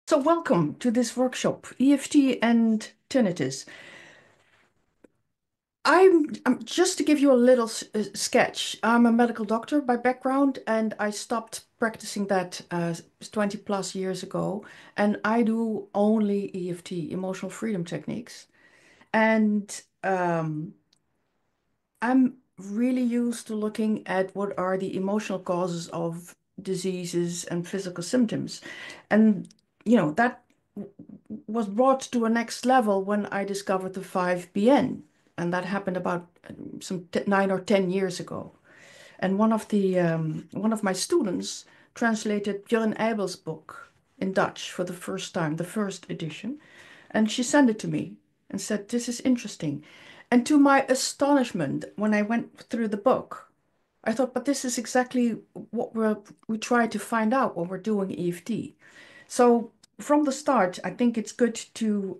So welcome to this workshop, EFT and tinnitus. I'm just to give you a little sketch. I'm a medical doctor by background, and I stopped practicing that 20 plus years ago. And I do only EFT, emotional freedom techniques. And I'm really used to looking at what are the emotional causes of diseases and physical symptoms. And, that was brought to a next level when I discovered the 5BN. And that happened about some 9 or 10 years ago. And one of my students translated Björn Eibel's book in Dutch for the first time, the first edition. And she sent it to me and said, "This is interesting." And to my astonishment, when I went through the book, I thought, but this is exactly what we try to find out when we're doing EFT. So from the start, I think it's good to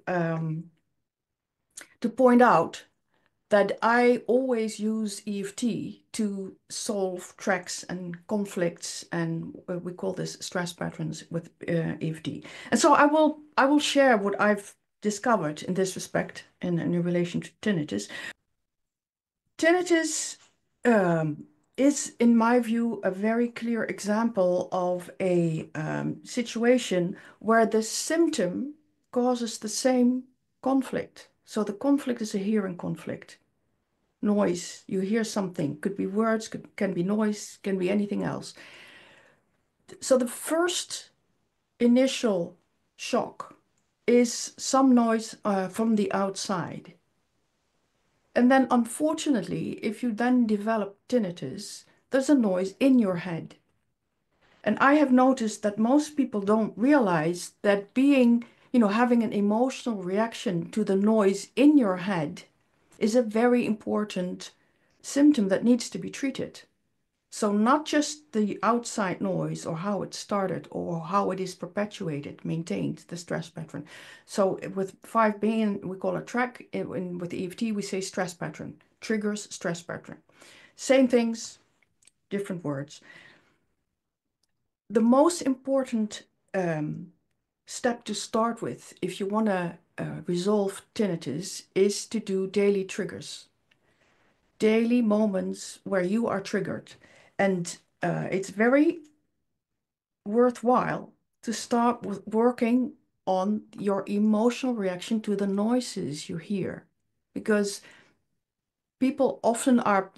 point out that I always use EFT to solve tracks and conflicts, and we call this stress patterns with EFT. And so I will share what I've discovered in this respect in relation to tinnitus. Tinnitus is, in my view, a very clear example of a situation where the symptom causes the same conflict. So the conflict is a hearing conflict. Noise, you hear something, could be words, can be noise, can be anything else. So the first initial shock is some noise from the outside. And then, unfortunately, if you then develop tinnitus, there's a noise in your head. And I have noticed that most people don't realize that having an emotional reaction to the noise in your head is a very important symptom that needs to be treated. So not just the outside noise or how it started or how it is perpetuated, maintained, the stress pattern. So with 5 being, we call a track. With EFT, we say stress pattern, triggers stress pattern. Same things, different words. The most important step to start with, if you want to resolve tinnitus, is to do daily triggers. Daily moments where you are triggered. And it's very worthwhile to start with working on your emotional reaction to the noises you hear. Because people often are,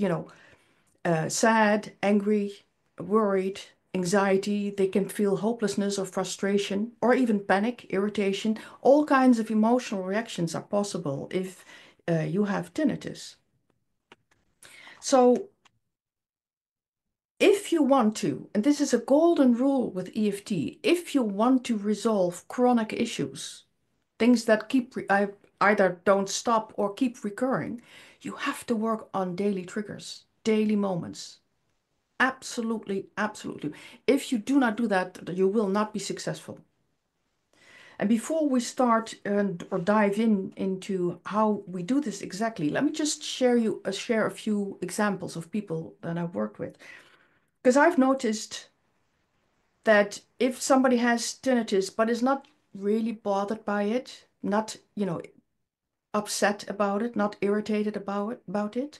sad, angry, worried, anxiety. They can feel hopelessness or frustration, or even panic, irritation. All kinds of emotional reactions are possible if you have tinnitus. So if you want to, and this is a golden rule with EFT, if you want to resolve chronic issues, things that either don't stop or keep recurring, you have to work on daily triggers, daily moments. Absolutely, absolutely. If you do not do that, you will not be successful. And before we start or dive into how we do this exactly, let me just share a few examples of people that I've worked with. Because I've noticed that if somebody has tinnitus but is not really bothered by it, not, upset about it, not irritated about it,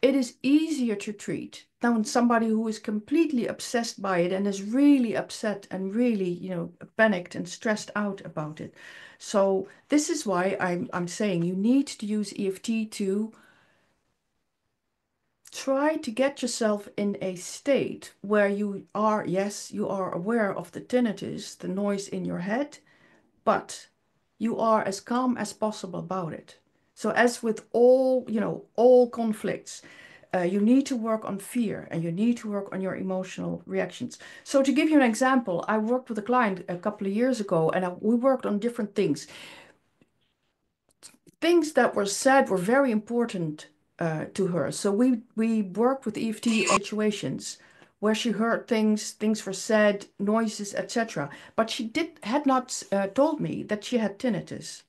it is easier to treat than somebody who is completely obsessed by it and is really upset and really, panicked and stressed out about it. So this is why I'm saying you need to use EFT to try to get yourself in a state where you are, yes, you are aware of the tinnitus, the noise in your head, but you are as calm as possible about it. So as with all conflicts, you need to work on fear and you need to work on your emotional reactions. So to give you an example, I worked with a client a couple of years ago and we worked on different things. Things that were said were very important to her. So we worked with EFT on situations where she heard things were said, noises, etc. But she had not told me that she had tinnitus.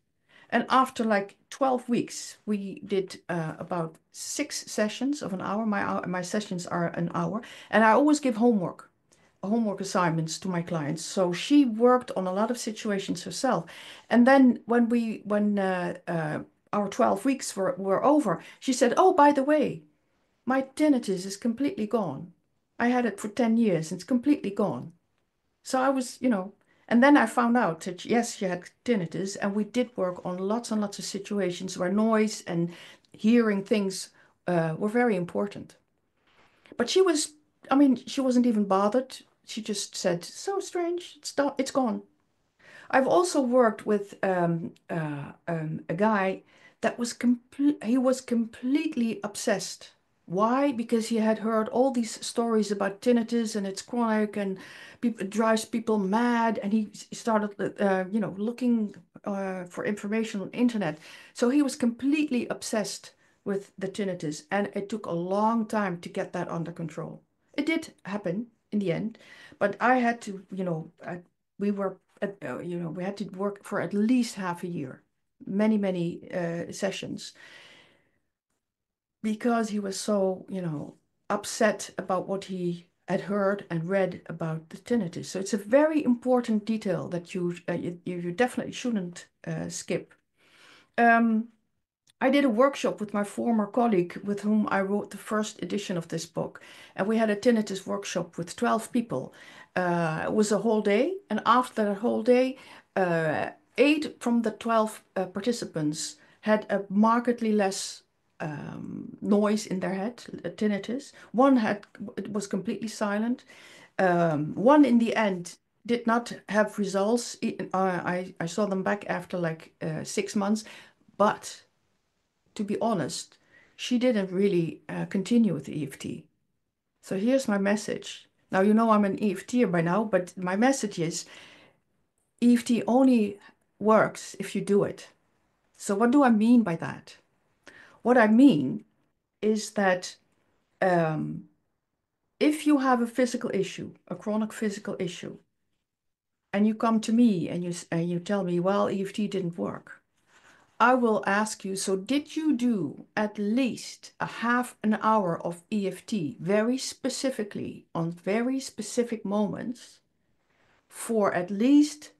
And after like 12 weeks, we did about 6 sessions of an hour. My sessions are an hour, and I always give homework. homework assignments to my clients. So she worked on a lot of situations herself. And then when our 12 weeks were over, she said, "Oh, by the way, my tinnitus is completely gone. I had it for 10 years. It's completely gone." So I was, and then I found out that yes, she had tinnitus, and we did work on lots and lots of situations where noise and hearing things were very important. But she was, I mean, she wasn't even bothered. She just said, "So strange, it's gone." I've also worked with a guy that was he was completely obsessed. Why? Because he had heard all these stories about tinnitus and it's chronic and it drives people mad. And he started, looking for information on the internet. So he was completely obsessed with the tinnitus, and it took a long time to get that under control. It did happen in the end, but I had to, we were we had to work for at least half a year, many, many sessions, because he was so, upset about what he had heard and read about the tinnitus. So it's a very important detail that you definitely shouldn't skip. Um, I did a workshop with my former colleague with whom I wrote the first edition of this book. And we had a tinnitus workshop with 12 people. It was a whole day. And after that whole day, eight from the 12 participants had a markedly less noise in their head, tinnitus. One had, it was completely silent. One in the end did not have results. I saw them back after like 6 months, but to be honest, she didn't really continue with EFT. So here's my message. Now, you know I'm an EFTer by now, but my message is EFT only works if you do it. So what do I mean by that? What I mean is that um, if you have a physical issue, a chronic physical issue, and you come to me and you tell me, well, EFT didn't work, I will ask you, so did you do at least a half an hour of EFT very specifically on very specific moments for at least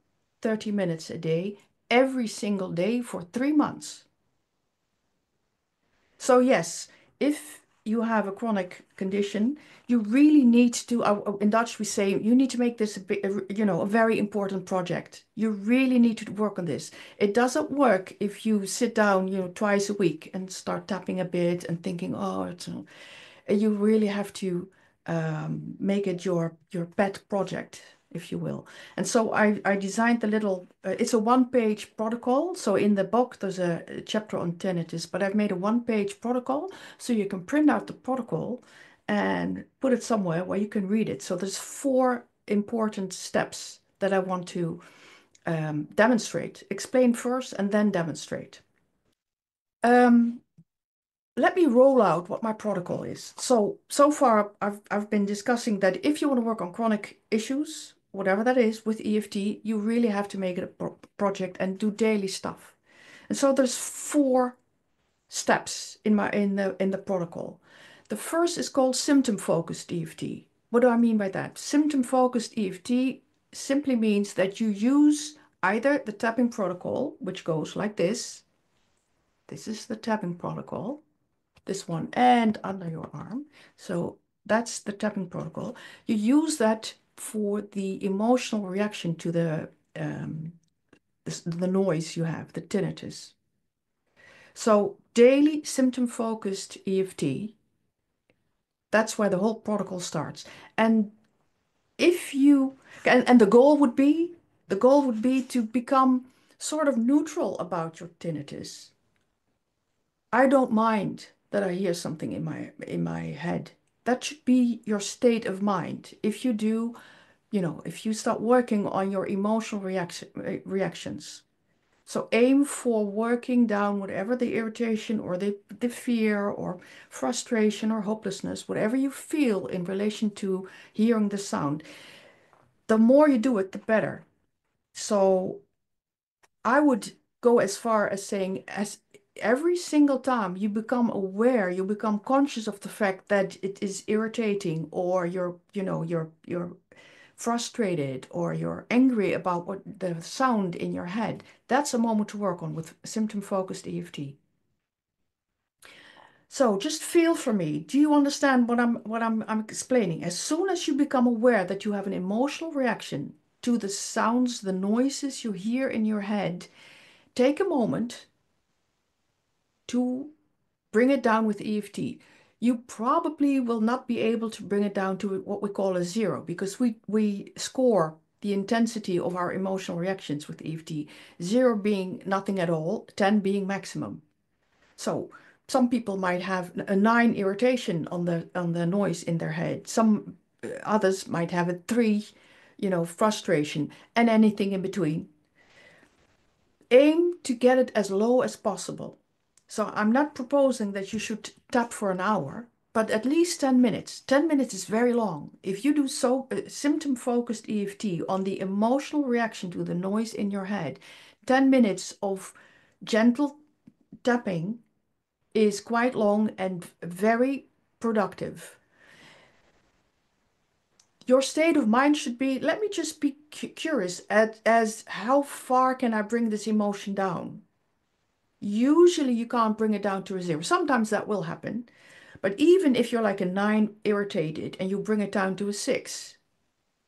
30 minutes a day, every single day for 3 months? So yes, if you have a chronic condition, you really need to, in Dutch we say, you need to make this a very important project. You really need to work on this. It doesn't work if you sit down, twice a week and start tapping a bit and thinking, oh, you really have to make it your pet project, if you will. And so I designed the little, it's a one-page protocol. So in the book, there's a chapter on tinnitus, but I've made a one-page protocol so you can print out the protocol and put it somewhere where you can read it. So there's 4 important steps that I want to demonstrate, explain first and then demonstrate. Um, Let me roll out what my protocol is. So far I've been discussing that if you want to work on chronic issues, whatever that is, with EFT, you really have to make it a project and do daily stuff. And so there's 4 steps in the protocol. The first is called symptom focused EFT. What do I mean by that? Symptom focused EFT simply means that you use either the tapping protocol, which goes like this. This is the tapping protocol, this one, and under your arm. So that's the tapping protocol. You use that for the emotional reaction to the noise you have, the tinnitus. So daily symptom-focused EFT, that's where the whole protocol starts. And if you, and the goal would be to become sort of neutral about your tinnitus. I don't mind that I hear something in my head. That should be your state of mind. If you do, if you start working on your emotional reactions. So aim for working down whatever the irritation or the fear or frustration or hopelessness, whatever you feel in relation to hearing the sound. The more you do it, the better. So I would go as far as saying, as every single time you become aware, you become conscious of the fact that it is irritating, or you're frustrated, or you're angry about what the sound in your head, that's a moment to work on with symptom focused EFT. So just feel for me. Do you understand what I'm explaining? As soon as you become aware that you have an emotional reaction to the sounds, the noises you hear in your head, take a moment to bring it down with EFT. You probably will not be able to bring it down to what we call a zero, because we score the intensity of our emotional reactions with EFT. Zero being nothing at all, 10 being maximum. So some people might have a 9 irritation on the noise in their head. Some others might have a 3, frustration, and anything in between. Aim to get it as low as possible. So I'm not proposing that you should tap for an hour, but at least 10 minutes. 10 minutes is very long. If you do symptom focused EFT on the emotional reaction to the noise in your head, 10 minutes of gentle tapping is quite long and very productive. Your state of mind should be, let me just be curious as how far can I bring this emotion down? Usually you can't bring it down to a zero. Sometimes that will happen. But even if you're like a 9 irritated and you bring it down to a 6,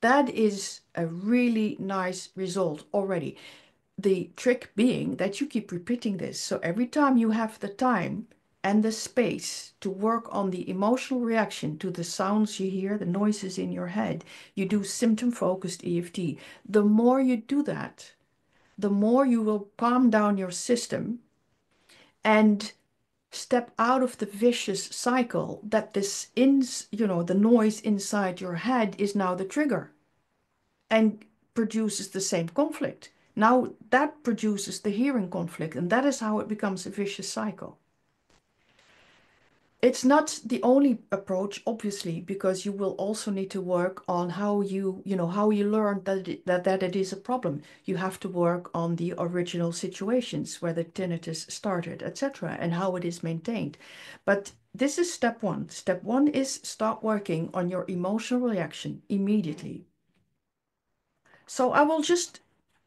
that is a really nice result already. The trick being that you keep repeating this. So every time you have the time and the space to work on the emotional reaction to the sounds you hear, the noises in your head, you do symptom focused EFT. The more you do that, the more you will calm down your system and step out of the vicious cycle that the noise inside your head is now the trigger and produces the same conflict. Now that produces the hearing conflict, and that is how it becomes a vicious cycle. It's not the only approach, obviously, because you will also need to work on how you learn that it is a problem. You have to work on the original situations where the tinnitus started, etc., and how it is maintained. But this is step one. Step one is start working on your emotional reaction immediately. So I will just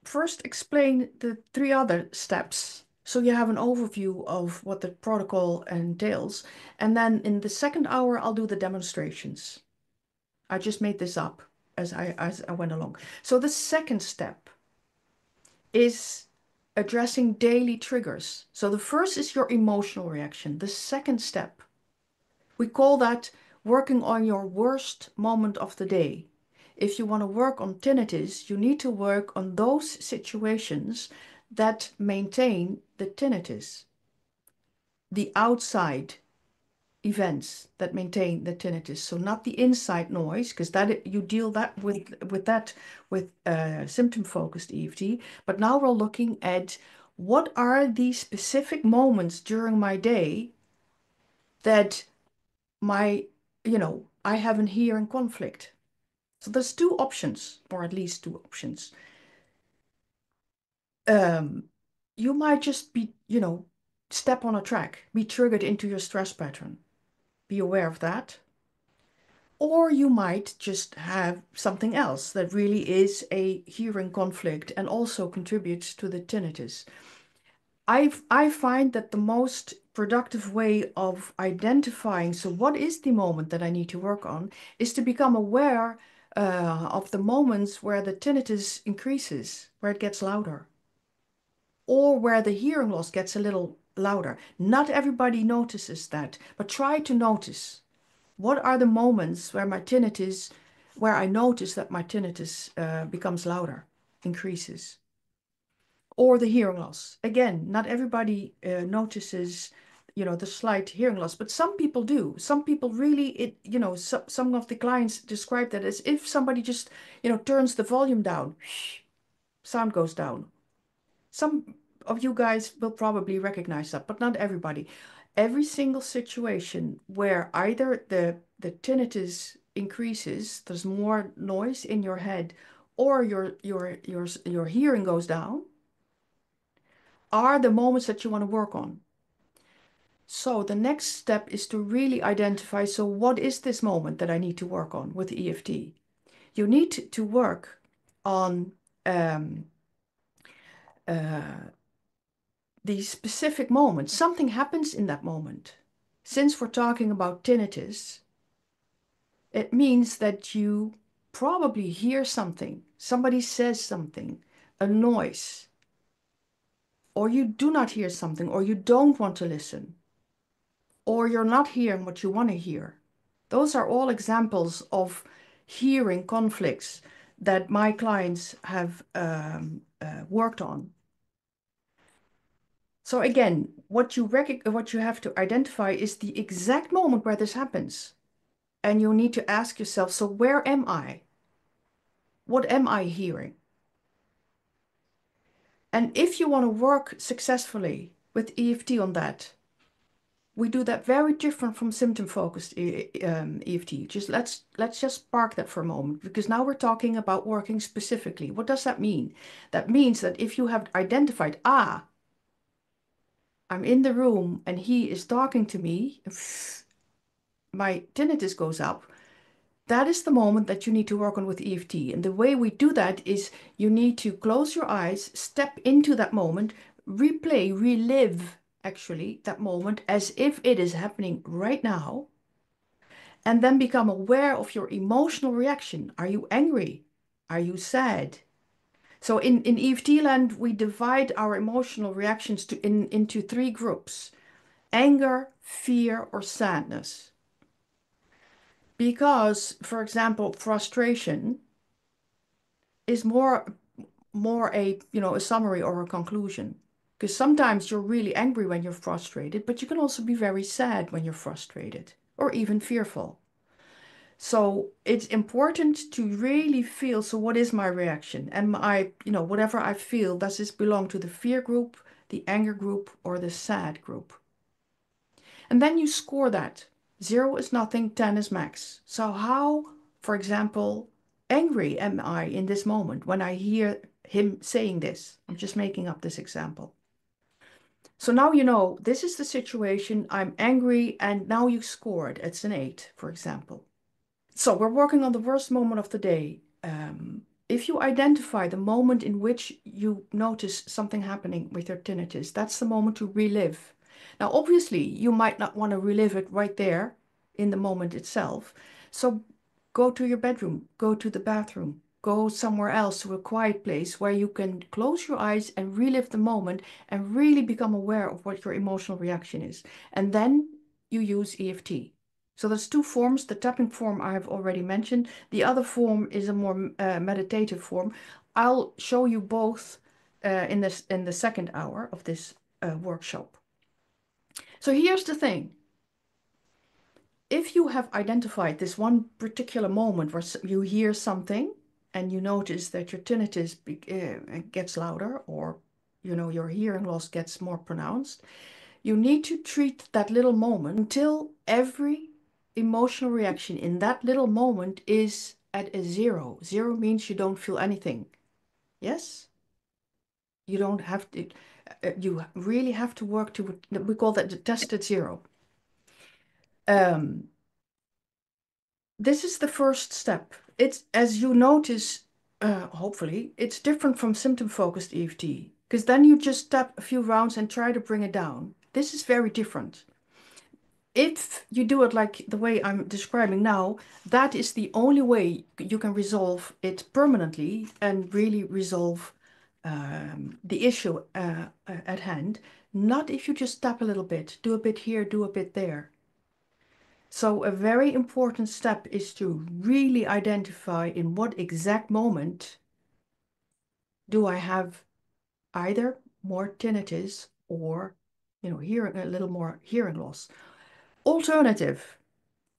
first explain the 3 other steps so you have an overview of what the protocol entails. And then in the second hour, I'll do the demonstrations. I just made this up as I went along. So the second step is addressing daily triggers. So the first is your emotional reaction. The second step, we call that working on your worst moment of the day. If you want to work on tinnitus, you need to work on those situations that maintain the tinnitus, the outside events that maintain the tinnitus. So not the inside noise, because that you deal that with symptom focused EFT. But now we're looking at what are the specific moments during my day that I have a hearing conflict. So there's 2 options, or at least 2 options. Um, you might just be, step on a track, be triggered into your stress pattern. Be aware of that. Or you might just have something else that really is a hearing conflict and also contributes to the tinnitus. I find that the most productive way of identifying, so what is the moment that I need to work on, is to become aware of the moments where the tinnitus increases, where it gets louder, or where the hearing loss gets a little louder. Not everybody notices that, but try to notice. What are the moments where I notice that my tinnitus becomes louder, increases? Or the hearing loss. Again, not everybody notices, the slight hearing loss, but some people do. Some people really, some of the clients describe that as if somebody just, turns the volume down, sound goes down. Some of you guys will probably recognize that, but not everybody. Every single situation where either the tinnitus increases, there's more noise in your head, or your hearing goes down, are the moments that you want to work on. So the next step is to really identify, so what is this moment that I need to work on with EFT? You need to work on um, uh, the specific moment. Something happens in that moment. Since we're talking about tinnitus, it means that you probably hear something, somebody says something, a noise, or you do not hear something, or you don't want to listen, or you're not hearing what you want to hear. Those are all examples of hearing conflicts that my clients have worked on. So again, what you have to identify is the exact moment where this happens. And you need to ask yourself, so where am I? What am I hearing? And if you want to work successfully with EFT on that, we do that very different from symptom-focused EFT. Let's just park that for a moment, because now we're talking about working specifically. What does that mean? That means that if you have identified, I'm in the room and he is talking to me, my tinnitus goes up. That is the moment that you need to work on with EFT. And the way we do that is you need to close your eyes, step into that moment, relive actually that moment as if it is happening right now, and then become aware of your emotional reaction. Are you angry? Are you sad? So in EFT land, we divide our emotional reactions into three groups: anger, fear, or sadness. Because, for example, frustration is more a summary or a conclusion. Because sometimes you're really angry when you're frustrated, but you can also be very sad when you're frustrated or even fearful. So it's important to really feel, so what is my reaction? And whatever I feel, does this belong to the fear group, the anger group, or the sad group? And then you score that. 0 is nothing, 10 is max. So how, for example, angry am I in this moment when I hear him saying this? I'm just making up this example. So now you know this is the situation, I'm angry, and now you score it. It's an 8, for example. So we're working on the worst moment of the day. If you identify the moment in which you notice something happening with your tinnitus, that's the moment to relive. Now, obviously, you might not want to relive it right there in the moment itself. So go to your bedroom, go to the bathroom, go somewhere else to a quiet place where you can close your eyes and relive the moment and really become aware of what your emotional reaction is. And then you use EFT. So there's two forms. The tapping form I have already mentioned. The other form is a more meditative form. I'll show you both in the second hour of this workshop. So here's the thing. If you have identified this one particular moment where you hear something and you notice that your tinnitus gets louder, or your hearing loss gets more pronounced, you need to treat that little moment until every emotional reaction in that little moment is at a 0. 0 means you don't feel anything. Yes? You don't have to, you really have to work to, we call that the tested 0. Um, this is the first step. It's, as you notice, hopefully, it's different from symptom-focused EFT, because then you just tap a few rounds and try to bring it down. This is very different. If you do it like the way I'm describing now, that is the only way you can resolve it permanently and really resolve the issue at hand. Not if you just tap a little bit, do a bit here, do a bit there. So a very important step is to really identify in what exact moment do I have either more tinnitus or, hearing a little more hearing loss. Alternative,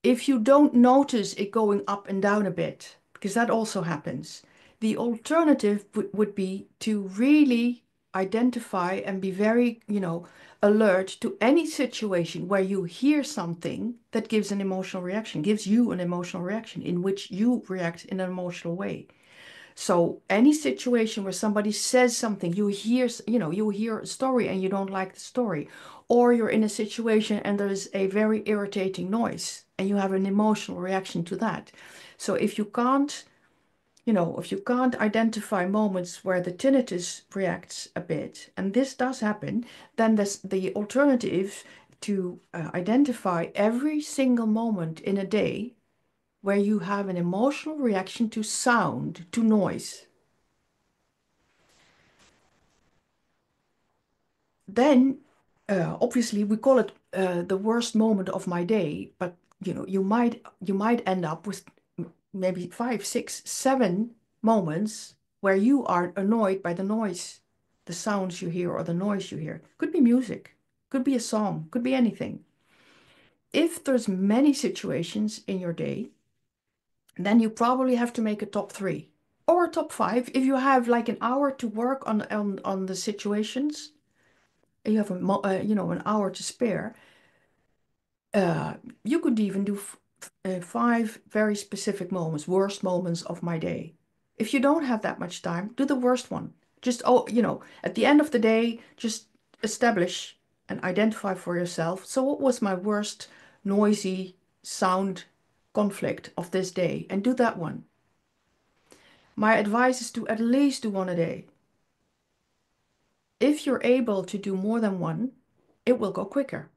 if you don't notice it going up and down a bit, because that also happens, the alternative would be to really identify and be very, alert to any situation where you hear something that gives an emotional reaction, gives you an emotional reaction in which you react in an emotional way. So any situation where somebody says something, you hear a story and you don't like the story, or you're in a situation and there's a very irritating noise and you have an emotional reaction to that. So if you can't, if you can't identify moments where the tinnitus reacts a bit, and this does happen, then the alternative to identify every single moment in a day where you have an emotional reaction to sound, to noise. Then, obviously, we call it the worst moment of my day, but you might end up with maybe 5, 6, 7 moments where you are annoyed by the noise, the sounds you hear or the noise you hear. Could be music, could be a song, could be anything. If there's many situations in your day, then you probably have to make a top 3 or a top 5 if you have like an hour to work on the situations. You have an hour to spare. Uh, you could even do 5 very specific moments, worst moments of my day. If you don't have that much time, do the worst one. Just, at the end of the day, just establish and identify for yourself. So what was my worst noisy sound conflict of this day? And do that one. My advice is to at least do one a day. If you're able to do more than one, it will go quicker,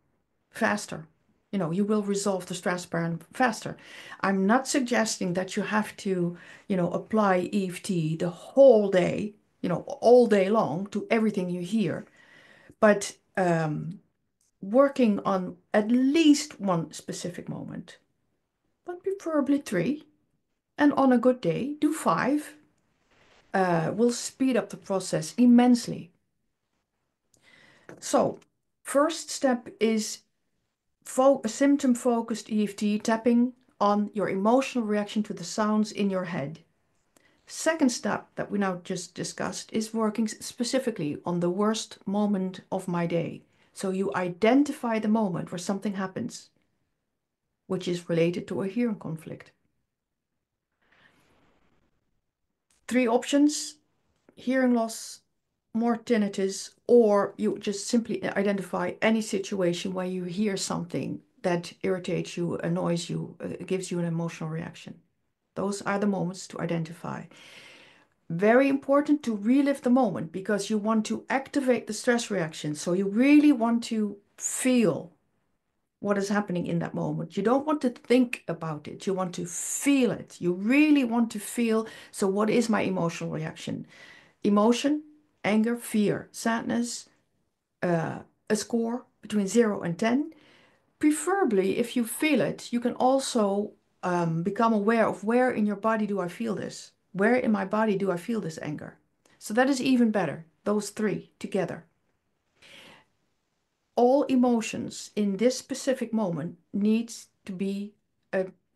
faster. You will resolve the stress burn faster. I'm not suggesting that you have to, apply EFT the whole day, all day long to everything you hear, but working on at least one specific moment, but preferably 3. And on a good day, do 5. Will speed up the process immensely. So, first step is symptom-focused EFT tapping on your emotional reaction to the sounds in your head. Second step that we now just discussed is working specifically on the worst moment of my day. So you identify the moment where something happens, which is related to a hearing conflict. 3 options: hearing loss, more tinnitus, or you just simply identify any situation where you hear something that irritates you, annoys you, gives you an emotional reaction. Those are the moments to identify. Very important to relive the moment because you want to activate the stress reaction. So you really want to feel what is happening in that moment. You don't want to think about it. You want to feel it. You really want to feel, so what is my emotional reaction? Emotion, anger, fear, sadness, a score between 0 and 10. Preferably, if you feel it, you can also become aware of where in your body do I feel this? Where in my body do I feel this anger? So that is even better, those 3 together. All emotions in this specific moment needs to be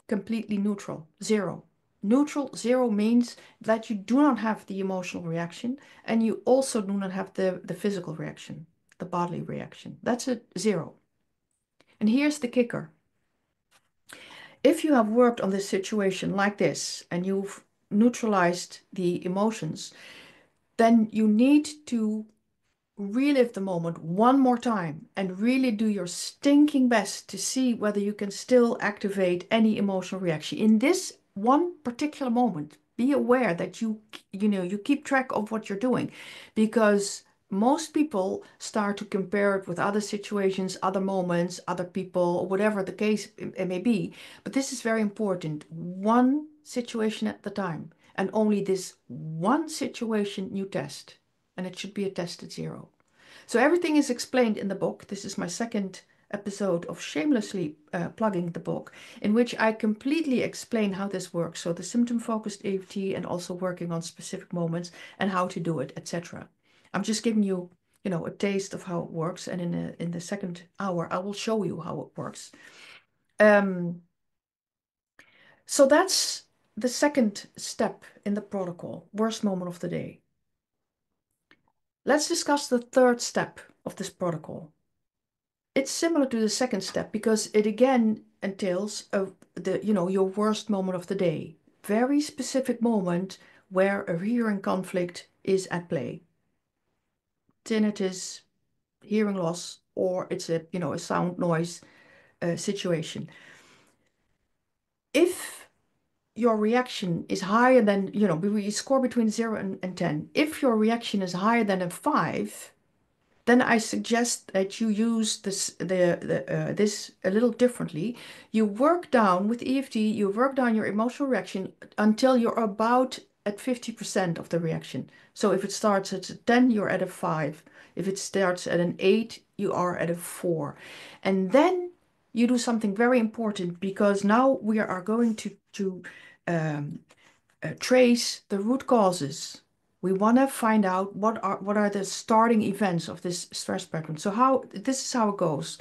completely neutral, 0. Neutral 0 means that you do not have the emotional reaction and you also do not have the physical reaction, the bodily reaction. That's a 0. And here's the kicker. If you have worked on this situation like this and you've neutralized the emotions, then you need to relive the moment one more time and really do your stinking best to see whether you can still activate any emotional reaction. In this one particular moment, be aware that you keep track of what you're doing, because most people start to compare it with other situations, other moments, other people, or whatever the case it may be. But this is very important. One situation at the time, and only this one situation you test. And it should be a tested 0. So everything is explained in the book. This is my second episode of shamelessly plugging the book, in which I completely explain how this works. So the symptom-focused EFT and also working on specific moments and how to do it, etc. I'm just giving you, a taste of how it works. And in the second hour, I will show you how it works. So that's the second step in the protocol, worst moment of the day. Let's discuss the third step of this protocol. It's similar to the second step because it again entails your worst moment of the day. Very specific moment where a hearing conflict is at play. Tinnitus, hearing loss, or it's a sound noise situation. If your reaction is higher than, we score between 0 and 10. If your reaction is higher than a 5, then I suggest that you use this a little differently. You work down with EFT, you work down your emotional reaction until you're about at 50% of the reaction. So if it starts at a 10, you're at a 5. If it starts at an 8, you are at a 4. And then you do something very important, because now we are going to um, trace the root causes. We want to find out what are the starting events of this stress pattern. So this is how it goes.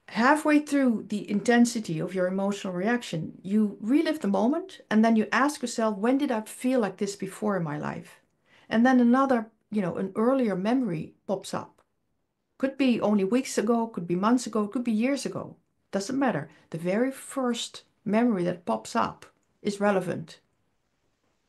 Halfway through the intensity of your emotional reaction, you relive the moment, and then you ask yourself, when did I feel like this before in my life? And then an earlier memory pops up. Could be only weeks ago, could be months ago, could be years ago. Doesn't matter. The very first memory that pops up is relevant,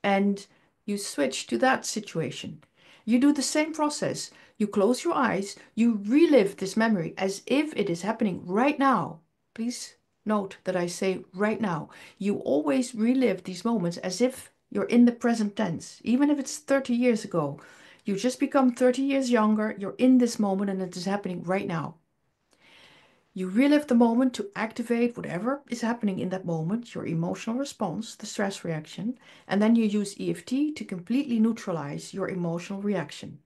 and you switch to that situation. You do the same process. You close your eyes, you relive this memory as if it is happening right now. Please note that I say right now. You always relive these moments as if you're in the present tense, even if it's 30 years ago. You just become 30 years younger, you're in this moment, and it is happening right now. You relive the moment to activate whatever is happening in that moment, your emotional response, the stress reaction, and then you use EFT to completely neutralize your emotional reaction.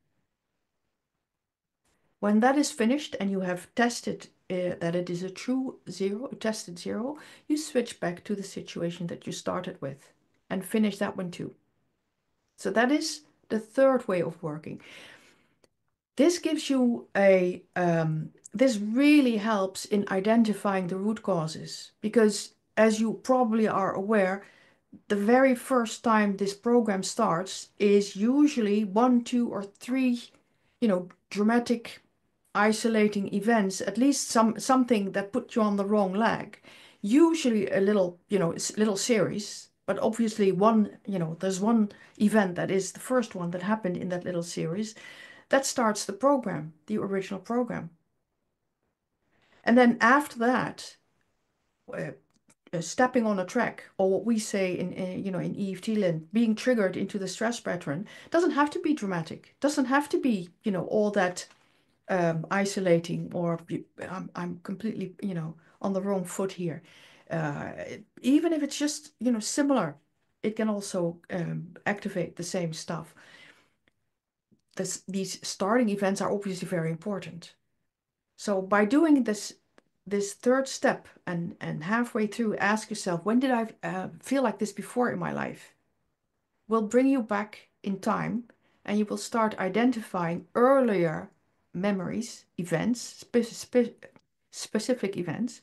When that is finished and you have tested that it is a true 0, a tested 0, you switch back to the situation that you started with and finish that one too. So that is the third way of working. This gives you this really helps in identifying the root causes, because as you probably are aware, the very first time this program starts is usually 1, 2, or 3, dramatic isolating events, at least something that put you on the wrong leg. Usually a little, little series, but obviously there's one event that is the first one that happened in that little series that starts the program, the original program. And then after that, uh, stepping on a track, or what we say in EFT land, being triggered into the stress pattern, doesn't have to be dramatic. Doesn't have to be all that isolating, or I'm completely on the wrong foot here. Uh, Even if it's just similar, it can also activate the same stuff. These starting events are obviously very important. So by doing this third step, and halfway through, ask yourself, when did I feel like this before in my life? Will bring you back in time, and you will start identifying earlier memories, events, specific events,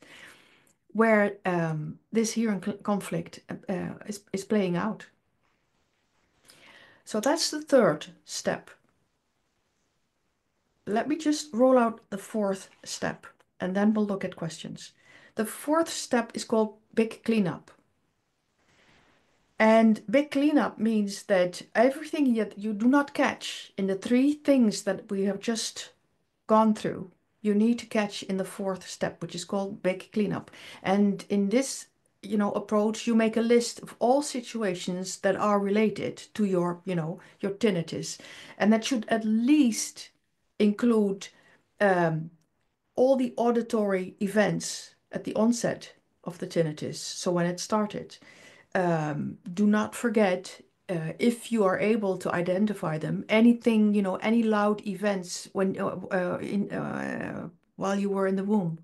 where this hearing conflict is playing out. So that's the third step. Let me just roll out the fourth step, and then we'll look at questions. The fourth step is called big cleanup. And big cleanup means that everything that you do not catch in the 3 things that we have just gone through, you need to catch in the fourth step, which is called big cleanup. And in this, approach, you make a list of all situations that are related to your tinnitus. And that should at least include um, all the auditory events at the onset of the tinnitus. So when it started, do not forget, if you are able to identify them, anything, any loud events while you were in the womb,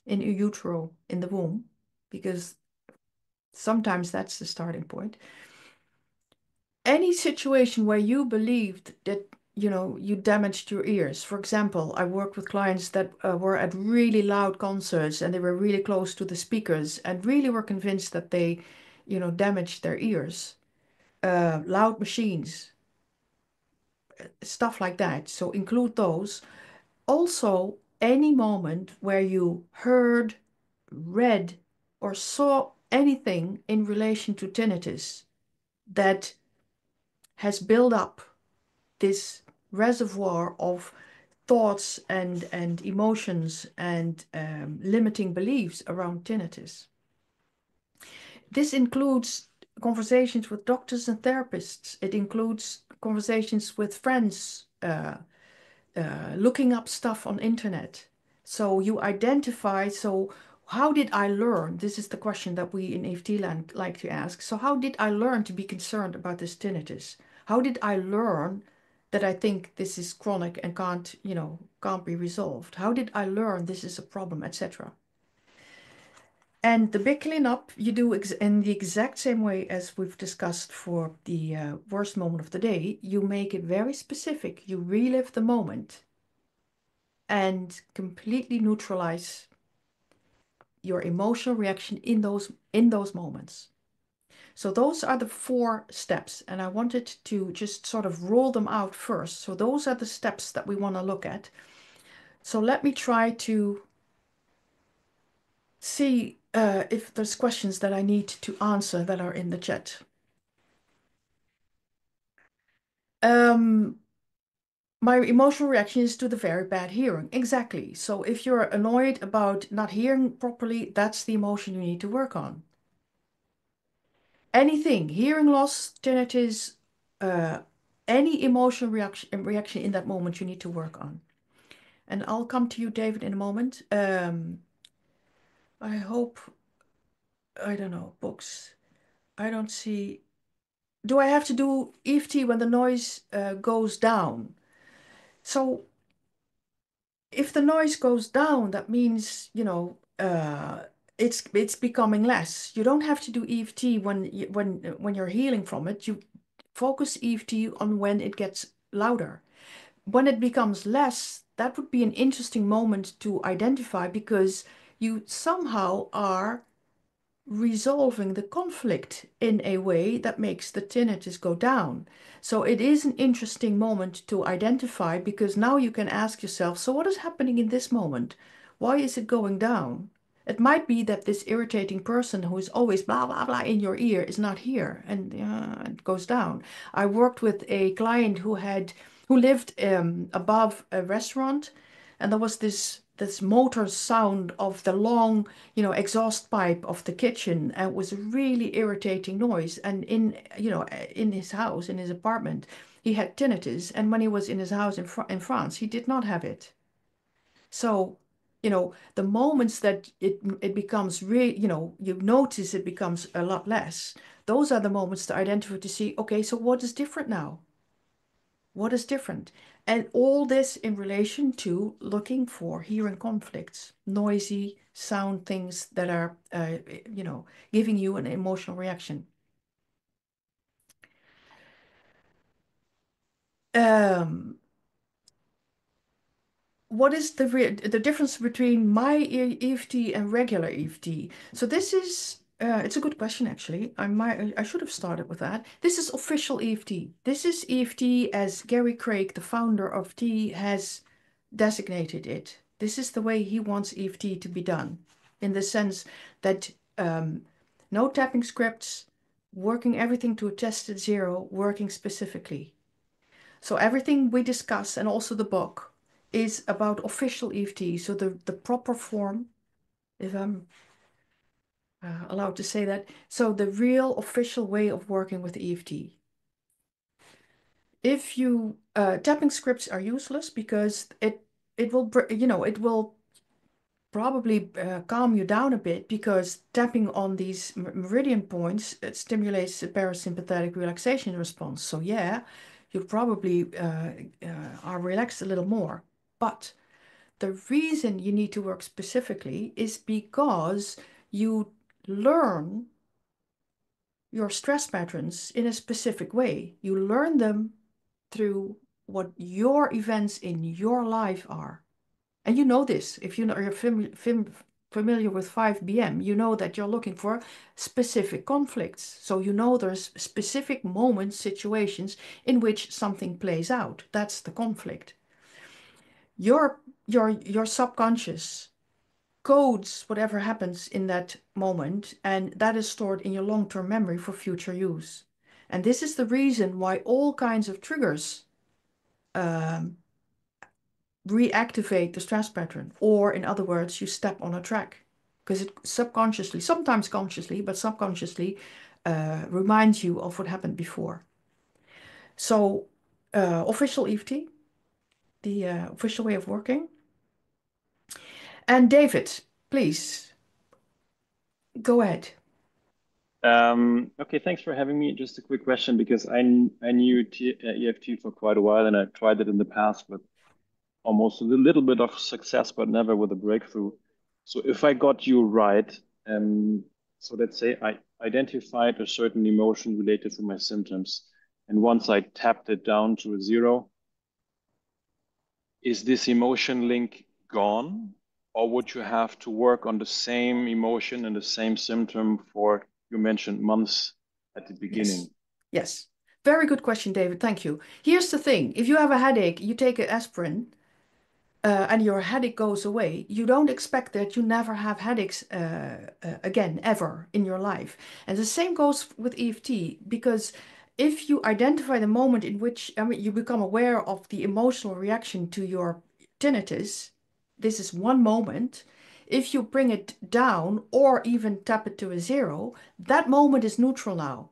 in utero, in the womb, because sometimes that's the starting point. Any situation where you believed that you damaged your ears. For example, I worked with clients that were at really loud concerts, and they were really close to the speakers and really were convinced that they damaged their ears. Loud machines, stuff like that. So include those. Also, any moment where you heard, read, or saw anything in relation to tinnitus that has built up this reservoir of thoughts and emotions and limiting beliefs around tinnitus. This includes conversations with doctors and therapists. It includes conversations with friends, looking up stuff on internet. So you identify, so how did I learn? This is the question that we in EFT land like to ask. So how did I learn to be concerned about this tinnitus? How did I learn that I think this is chronic and can't be resolved? How did I learn this is a problem, etc.? And the big cleanup you do in the exact same way as we've discussed for the worst moment of the day. You make it very specific. You relive the moment and completely neutralize your emotional reaction in those moments. So those are the 4 steps, and I wanted to just sort of roll them out first. So those are the steps that we want to look at. So let me try to see if there's questions that I need to answer that are in the chat. Um, my emotional reaction is to the very bad hearing. Exactly. So if you're annoyed about not hearing properly, that's the emotion you need to work on. Anything, hearing loss, tinnitus, uh, any emotional reaction in that moment you need to work on. And I'll come to you, David, in a moment. I hope, I don't know, books. I don't see. Do I have to do EFT when the noise goes down? So if the noise goes down, that means, it's becoming less. You don't have to do EFT when you're healing from it. You focus EFT on when it gets louder. When it becomes less, that would be an interesting moment to identify because you somehow are resolving the conflict in a way that makes the tinnitus go down. So it is an interesting moment to identify because now you can ask yourself, so what is happening in this moment? Why is it going down? It might be that this irritating person who is always blah, blah, blah in your ear is not here and it goes down. I worked with a client who lived above a restaurant, and there was this motor sound of the long, exhaust pipe of the kitchen, and it was a really irritating noise. And in his house, in his apartment, he had tinnitus, and when he was in his house in France, he did not have it. So, the moments that it becomes real, you notice it becomes a lot less. Those are the moments to identify to see, okay, so what is different now? What is different? And all this in relation to looking for hearing conflicts, noisy sound things that are, giving you an emotional reaction. Um, what is the difference between my EFT and regular EFT? So this is it's a good question actually. I should have started with that. This is official EFT. This is EFT as Gary Craig, the founder of T, has designated it. This is the way he wants EFT to be done, in the sense that no tapping scripts, working everything to a tested zero, working specifically. So everything we discuss and also the book is about official EFT. So the proper form, if I'm allowed to say that. So the real official way of working with EFT. If you tapping scripts are useless because it will probably calm you down a bit because tapping on these meridian points, it stimulates the parasympathetic relaxation response. So yeah, you probably are relaxed a little more. But the reason you need to work specifically is because you learn your stress patterns in a specific way. You learn them through what your events in your life are. And you know this, if you're familiar with 5BM, you know that you're looking for specific conflicts. So you know there's specific moments, situations in which something plays out. That's the conflict. Your subconscious codes whatever happens in that moment, and that is stored in your long-term memory for future use. And this is the reason why all kinds of triggers um, reactivate the stress pattern. Or in other words, you step on a track because it subconsciously, sometimes consciously, but subconsciously reminds you of what happened before. So official EFT, the official way of working. And David, please go ahead. Okay, thanks for having me. Just a quick question because I knew EFT for quite a while and I tried it in the past with almost a little bit of success, but never with a breakthrough. So if I got you right, so let's say I identified a certain emotion related to my symptoms, and once I tapped it down to a zero, is this emotion link gone? Or would you have to work on the same emotion and the same symptom for, you mentioned months at the Yes. beginning? Yes. Very good question, David. Thank you. Here's the thing. If you have a headache, you take an aspirin, and your headache goes away, you don't expect that you never have headaches again, ever in your life. And the same goes with EFT, because if you identify the moment in which, I mean, you become aware of the emotional reaction to your tinnitus, this is one moment. If you bring it down or even tap it to a zero, that moment is neutral now.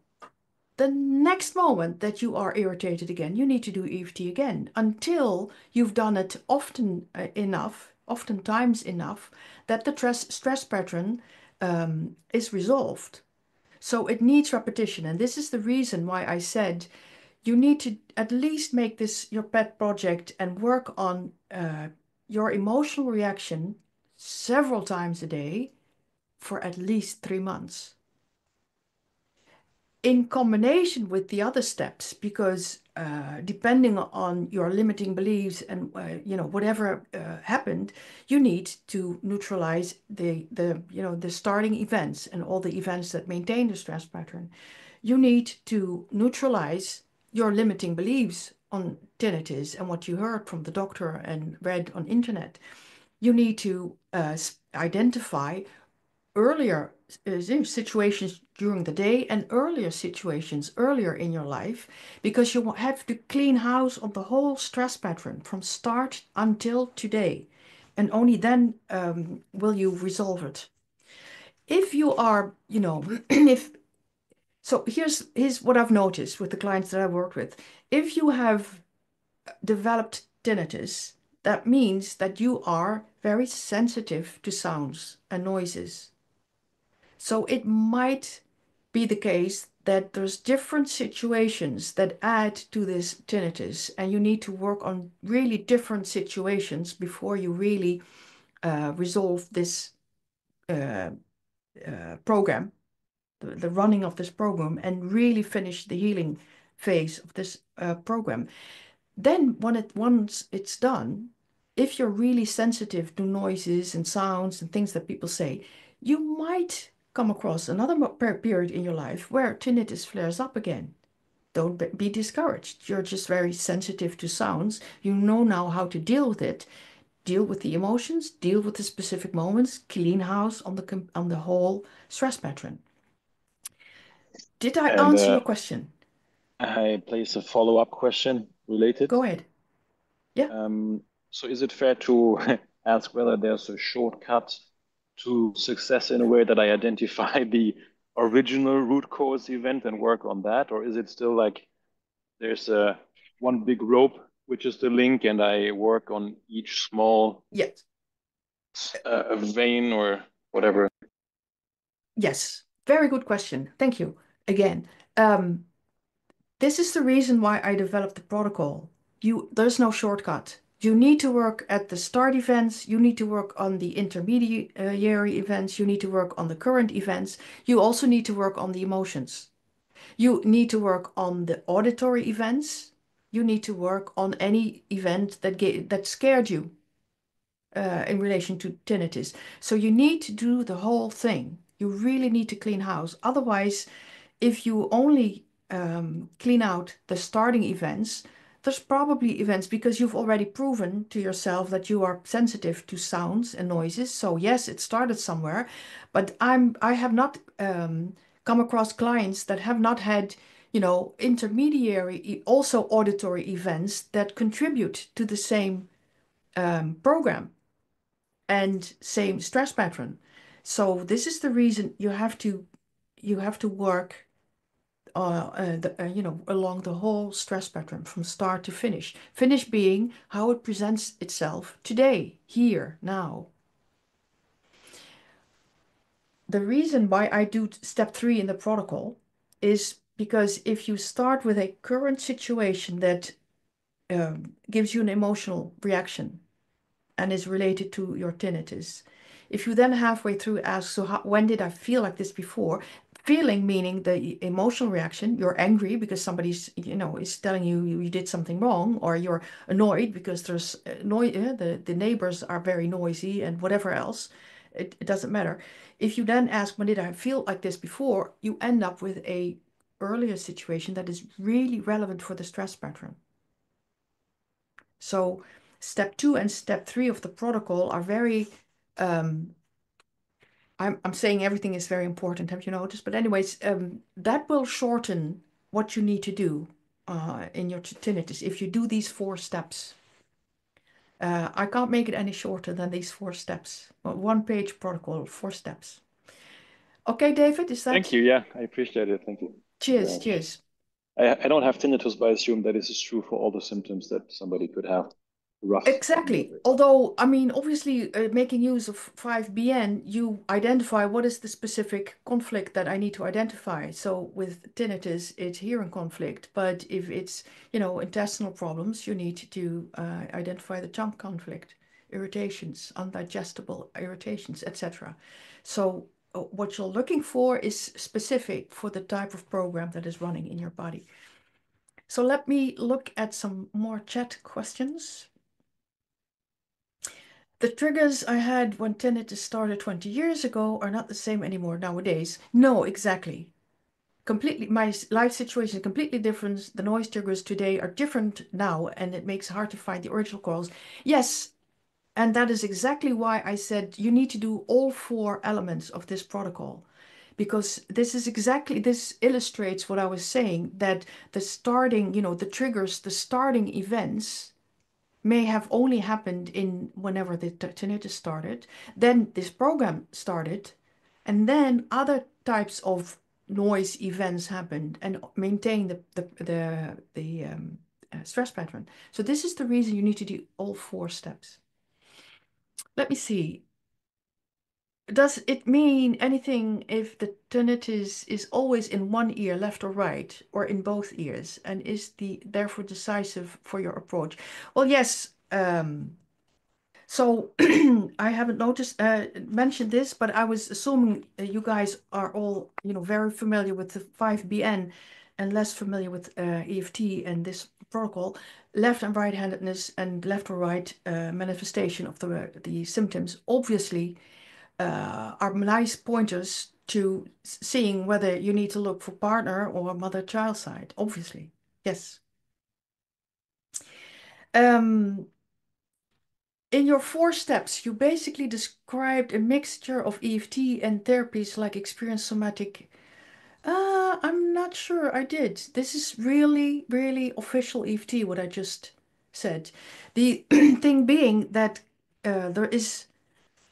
The next moment that you are irritated again, you need to do EFT again until you've done it often enough, oftentimes enough, that the stress pattern is resolved. So it needs repetition. And this is the reason why I said you need to at least make this your pet project and work on your emotional reaction several times a day for at least 3 months in combination with the other steps, because depending on your limiting beliefs and whatever happened, you need to neutralize the starting events and all the events that maintain the stress pattern. You need to neutralize your limiting beliefs on tinnitus and what you heard from the doctor and read on internet. You need to identify earlier situations during the day and earlier situations earlier in your life, because you have to clean house on the whole stress pattern from start until today, and only then will you resolve it. If you are, if so, here's what I've noticed with the clients that I work with. If you have developed tinnitus, that means that you are very sensitive to sounds and noises. So it might be the case that there's different situations that add to this tinnitus, and you need to work on really different situations before you really resolve this uh, program, the running of this program, and really finish the healing phase of this program. Then once it's done, if you're really sensitive to noises and sounds and things that people say, you might come across another period in your life where tinnitus flares up again. Don't be discouraged. You're just very sensitive to sounds. You know now how to deal with it. Deal with the emotions, deal with the specific moments, clean house on the whole stress pattern. Did I And answer your question? I place a follow-up question related. Go ahead. Yeah. Um, so is it fair to ask whether there's a shortcut to success in a way that I identify the original root cause event and work on that? Or is it still like there's a one big rope, which is the link, and I work on each small Yes. vein or whatever? Yes. Very good question. Thank you again. Um, This is the reason why I developed the protocol. There's no shortcut. You need to work at the start events, you need to work on the intermediary events, you need to work on the current events, you also need to work on the emotions. You need to work on the auditory events, you need to work on any event that scared you in relation to tinnitus. So you need to do the whole thing. You really need to clean house. Otherwise, if you only clean out the starting events, there's probably events because you've already proven to yourself that you are sensitive to sounds and noises. So yes, it started somewhere, but I have not come across clients that have not had, intermediary, also auditory events that contribute to the same program and same stress pattern. So this is the reason you have to work along the whole stress pattern from start to finish. Finish being how it presents itself today, here, now. The reason why I do step 3 in the protocol is because if you start with a current situation that gives you an emotional reaction and is related to your tinnitus. If you then halfway through ask, so when did I feel like this before? Feeling meaning the emotional reaction. You're angry because somebody's, is telling you did something wrong, or you're annoyed because there's noise. The neighbors are very noisy and whatever else. It doesn't matter. If you then ask, when did I feel like this before? You end up with a earlier situation that is really relevant for the stress pattern. So step 2 and step 3 of the protocol are very, um, I'm saying everything is very important, have you noticed? But anyways, that will shorten what you need to do in your tinnitus if you do these 4 steps. I can't make it any shorter than these 4 steps. 1-page protocol, 4 steps. Okay, David, is Thank that? you. Yeah, I appreciate it. Thank you. Thank you very Cheers, much. cheers. I don't have tinnitus, but I assume that this is true for all the symptoms that somebody could have. Rough idea of Exactly. it. Although, I mean, obviously, making use of 5BN, you identify what is the specific conflict that I need to identify. So with tinnitus, it's hearing conflict. But if it's, intestinal problems, you need to identify the tongue conflict, irritations, undigestible irritations, etc. So what you're looking for is specific for the type of program that is running in your body. So let me look at some more chat questions. The triggers I had when tinnitus started 20 years ago are not the same anymore nowadays. No, exactly. Completely, my life situation is completely different. The noise triggers today are different now, and it makes it hard to find the original cause. Yes, and that is exactly why I said you need to do all 4 elements of this protocol. Because this illustrates what I was saying, that the starting, the triggers, the starting events may have only happened in whenever the tinnitus started. Then this program started, and then other types of noise events happened and maintain the stress pattern. So this is the reason you need to do all 4 steps. Let me see. Does it mean anything if the tinnitus is always in one ear, left or right, or in both ears, and is therefore decisive for your approach? Well, yes. So I haven't mentioned this, but I was assuming you guys are all, very familiar with the 5BN and less familiar with EFT and this protocol. Left and right-handedness and left or right manifestation of the symptoms obviously are nice pointers to seeing whether you need to look for partner or mother-child side, obviously. Yes. Um, In your 4 steps, you basically described a mixture of EFT and therapies like experienced somatic. I'm not sure I did. This is really, really official EFT, what I just said. The thing being that there is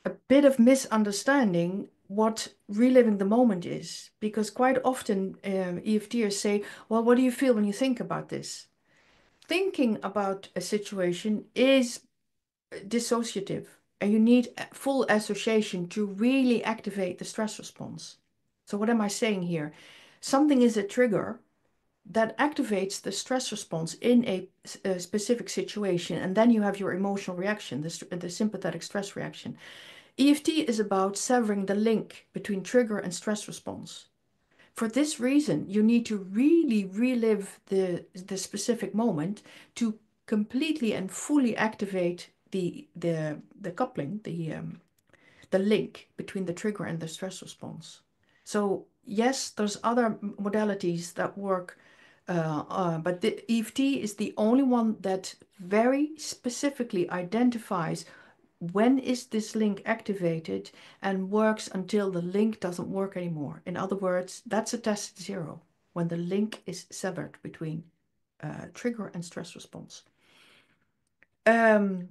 a bit of misunderstanding what reliving the moment is, because quite often EFTers say, well, what do you feel when you think about this? Thinking about a situation is dissociative, and you need full association to really activate the stress response. So what am I saying here? Something is a trigger that activates the stress response in a specific situation, and then you have your emotional reaction, the sympathetic stress reaction. EFT is about severing the link between trigger and stress response. For this reason, you need to really relive the specific moment to completely and fully activate the coupling, the link between the trigger and the stress response. So yes, there's other modalities that work, but the EFT is the only one that very specifically identifies when is this link activated and works until the link doesn't work anymore. In other words, that's a test 0, when the link is severed between trigger and stress response. Um,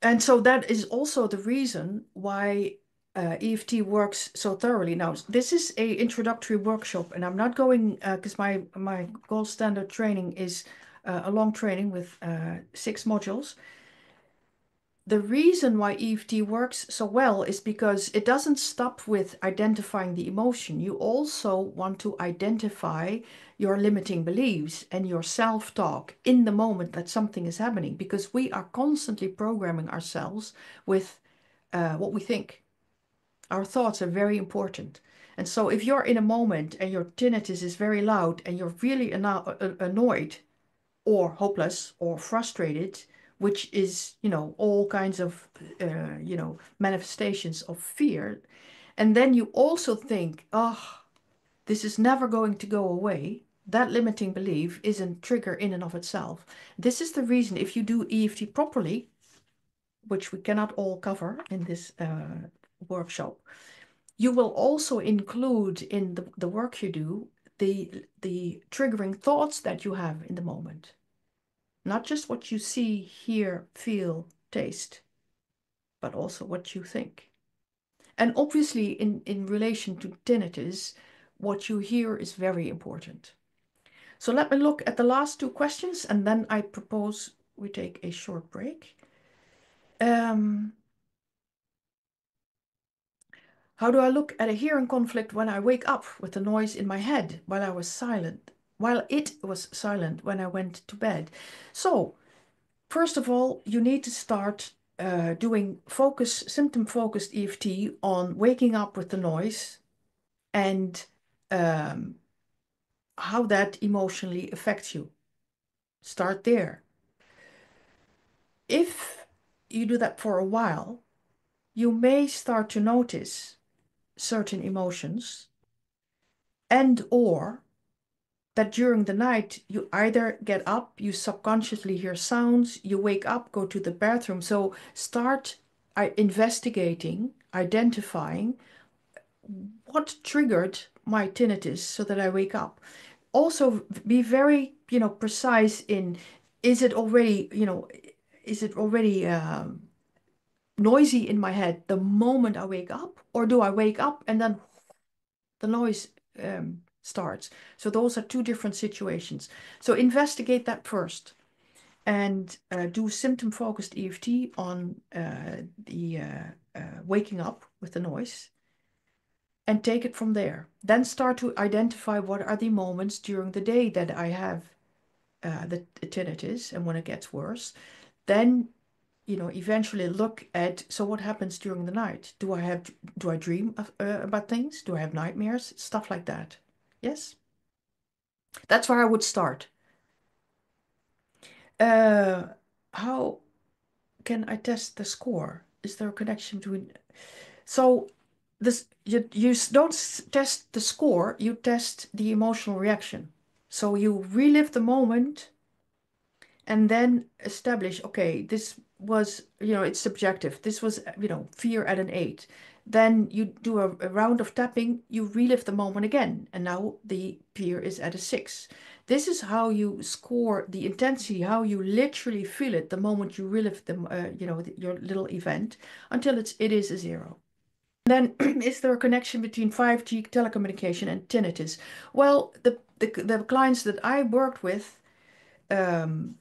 And so that is also the reason why EFT works so thoroughly. Now, this is a introductory workshop, and I'm not going because my gold standard training is a long training with 6 modules. The reason why EFT works so well is because it doesn't stop with identifying the emotion. You also want to identify your limiting beliefs and your self-talk in the moment that something is happening, because we are constantly programming ourselves with what we think. Our thoughts are very important. And so if you're in a moment and your tinnitus is very loud and you're really annoyed or hopeless or frustrated, which is, all kinds of, manifestations of fear. And then you also think, oh, this is never going to go away. That limiting belief is a trigger in and of itself. This is the reason if you do EFT properly, which we cannot all cover in this workshop, you will also include in the work you do the triggering thoughts that you have in the moment. Not just what you see, hear, feel, taste, but also what you think. And obviously, in relation to tinnitus, what you hear is very important. So let me look at the last 2 questions, and then I propose we take a short break. Um, how do I look at a hearing conflict when I wake up with the noise in my head while it was silent when I went to bed? So, first of all, you need to start doing symptom-focused EFT on waking up with the noise and um, how that emotionally affects you. Start there. If you do that for a while, you may start to notice certain emotions and or that during the night you either get up, you subconsciously hear sounds, you wake up, go to the bathroom. So start investigating, identifying what triggered my tinnitus so that I wake up. Also be very, precise in, is it already, noisy in my head the moment I wake up, or do I wake up and then the noise starts? So those are 2 different situations. So investigate that first and do symptom-focused EFT on the waking up with the noise and take it from there. Then start to identify what are the moments during the day that I have the tinnitus and when it gets worse. Then eventually look at, so what happens during the night? Do I dream about things? Do I have nightmares? Stuff like that. Yes, that's where I would start. Uh, how can I test the score? Is there a connection between? So this you don't test the score, you test the emotional reaction. So you relive the moment and then establish, okay, this was, it's subjective. This was, fear at an 8. Then you do a round of tapping, you relive the moment again, and now the fear is at a 6. This is how you score the intensity, how you literally feel it the moment you relive your little event until it is a 0. Then, is there a connection between 5G telecommunication and tinnitus? Well, the clients that I worked with, um,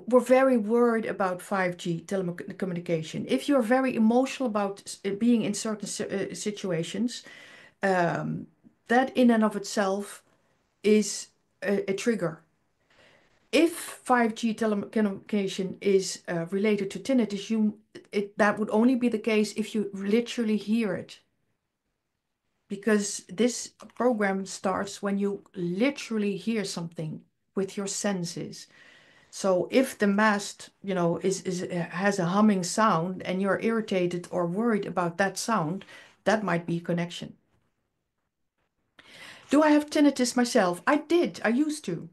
were very worried about 5G telecommunication. If you're very emotional about being in certain situations, um, that in and of itself is a trigger. If 5G telecommunication is related to tinnitus, that would only be the case if you literally hear it. Because this program starts when you literally hear something with your senses. So if the mast, has a humming sound and you're irritated or worried about that sound, that might be a connection. Do I have tinnitus myself? I did. I used to.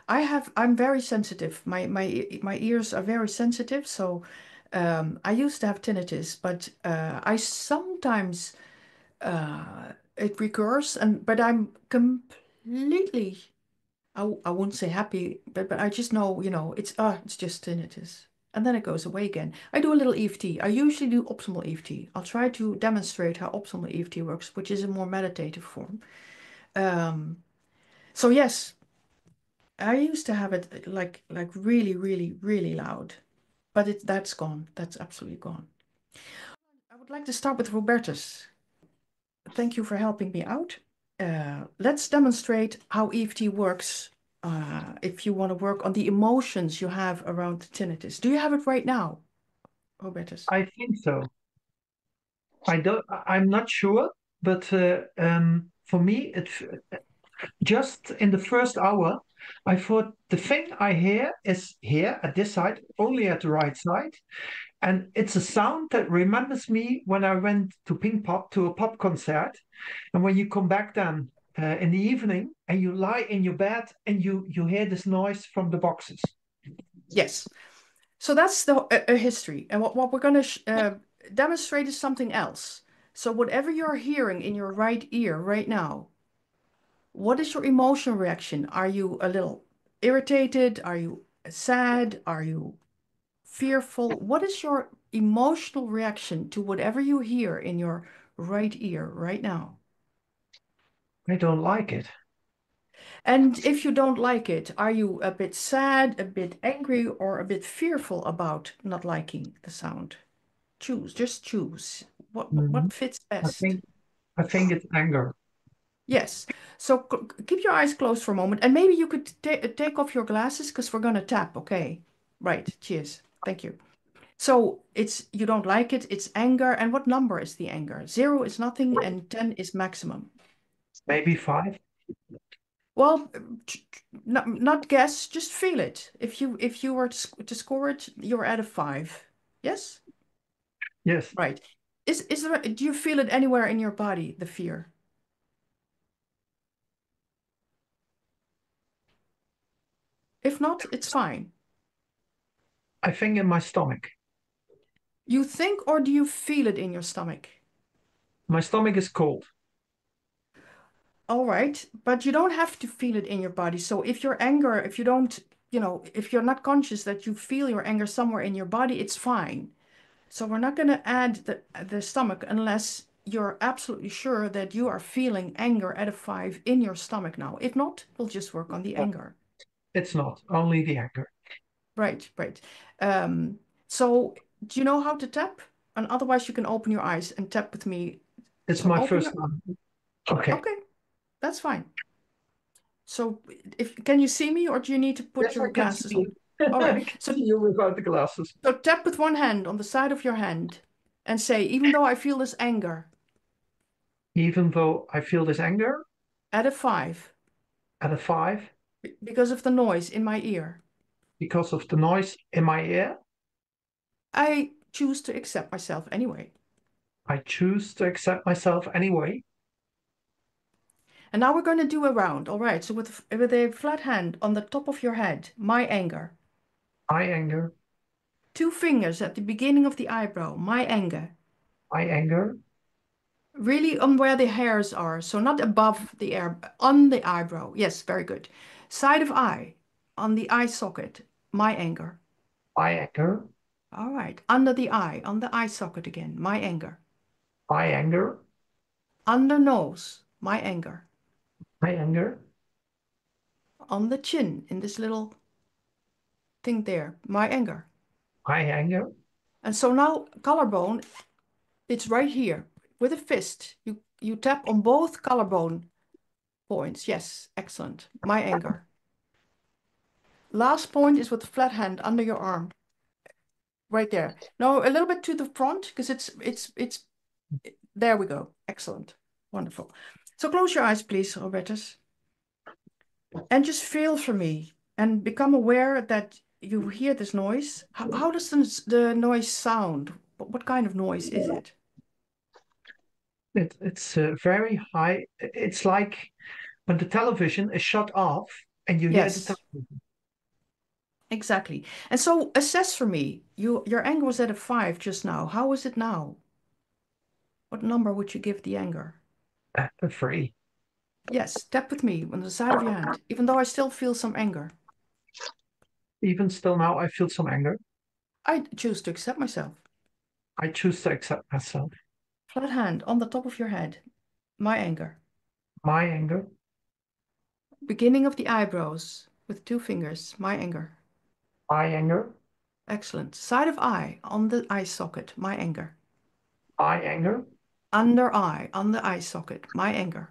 I'm very sensitive. My ears are very sensitive, so I used to have tinnitus, but I sometimes it recurs, but I'm completely I wouldn't say happy, but I just know, it's just tinnitus. And then it goes away again. I do a little EFT. I usually do optimal EFT. I'll try to demonstrate how optimal EFT works, which is a more meditative form. Um, so yes, I used to have it like really, really, really loud, but that's gone. That's absolutely gone. I would like to start with Robertus. Thank you for helping me out. Let's demonstrate how EFT works if you want to work on the emotions you have around tinnitus. Do you have it right now, Robertus? I think so. I'm not sure, but for me, just in the first hour, I thought the thing I hear is here at this side, only at the right side. And it's a sound that remembers me when I went to Pink Pop to a pop concert. And when you come back then in the evening and you lie in your bed and you hear this noise from the boxes. Yes. So that's a history. And what we're going to demonstrate is something else. So whatever you're hearing in your right ear right now, what is your emotional reaction? Are you a little irritated? Are you sad? Are you fearful? What is your emotional reaction to whatever you hear in your right ear right now? I don't like it. And if you don't like it, are you a bit sad, a bit angry, or a bit fearful about not liking the sound? Choose, just choose. What Mhm. fits I best? think I think it's anger. Yes. So keep your eyes closed for a moment, and maybe you could take off your glasses because we're gonna tap. Okay. Right. Cheers. Thank you. So it's you don't like it, it's anger. And what number is the anger? 0 is nothing and 10 is maximum. Maybe 5. Well, not guess, just feel it. If you were to score it, you're at a 5. Yes? Yes, Right. Is there do you feel it anywhere in your body, the fear? If not, it's fine. I think in my stomach. You think or do you feel it in your stomach? My stomach is cold. All right, but you don't have to feel it in your body. So if your anger, if you don't, if you're not conscious that you feel your anger somewhere in your body, it's fine. So we're not going to add the stomach unless you're absolutely sure that you are feeling anger at a 5 in your stomach now. If not, we'll just work on the Uh, anger. It's not only the anger. Right, right. Um, so do you know how to tap? And otherwise you can open your eyes and tap with me. It's So my open first your, time. Okay. okay, that's fine. So if can you see me or do you need to put Yes, your I can glasses see you. on? All right. I can see you without the glasses. So tap with one hand on the side of your hand and say, even though I feel this anger Even though I feel this anger at a 5 at a 5 because of the noise in my ear, because of the noise in my ear, I choose to accept myself anyway. I choose to accept myself anyway. And now we're going to do a round. All right. So with a flat hand on the top of your head, my anger. My anger, 2 fingers at the beginning of the eyebrow, my anger. my anger, Really on where the hairs are. So not above the air, on the eyebrow. Yes, very good. Side of eye, on the eye socket, my anger. my anger, All right. Under the eye, on the eye socket again, my anger. my anger, Under nose, my anger. my anger, On the chin, in this little thing there, my anger. my anger, And so now collarbone, it's right here with a fist. You tap on both collarbone points. Yes, excellent. My anger. Last point is with the flat hand under your arm, right there. No, a little bit to the front because it's there we go. Excellent. Wonderful. So close your eyes, please, Robertus, and just feel for me and become aware that you hear this noise. How does the noise sound? What kind of noise is it? it's very high. It's like when the television is shut off and you hear the Yes, television. exactly. And so assess for me. Your anger was at a 5 just now. How is it now? What number would you give the anger? A 3. Yes, tap with me on the side of your hand, even though I still feel some anger. Even still now, I feel some anger. I choose to accept myself. I choose to accept myself. Flat hand on the top of your head. My anger. My anger. Beginning of the eyebrows with 2 fingers. My anger. My anger. Excellent. Side of eye on the eye socket. My anger. My anger. Under eye on the eye socket. My anger.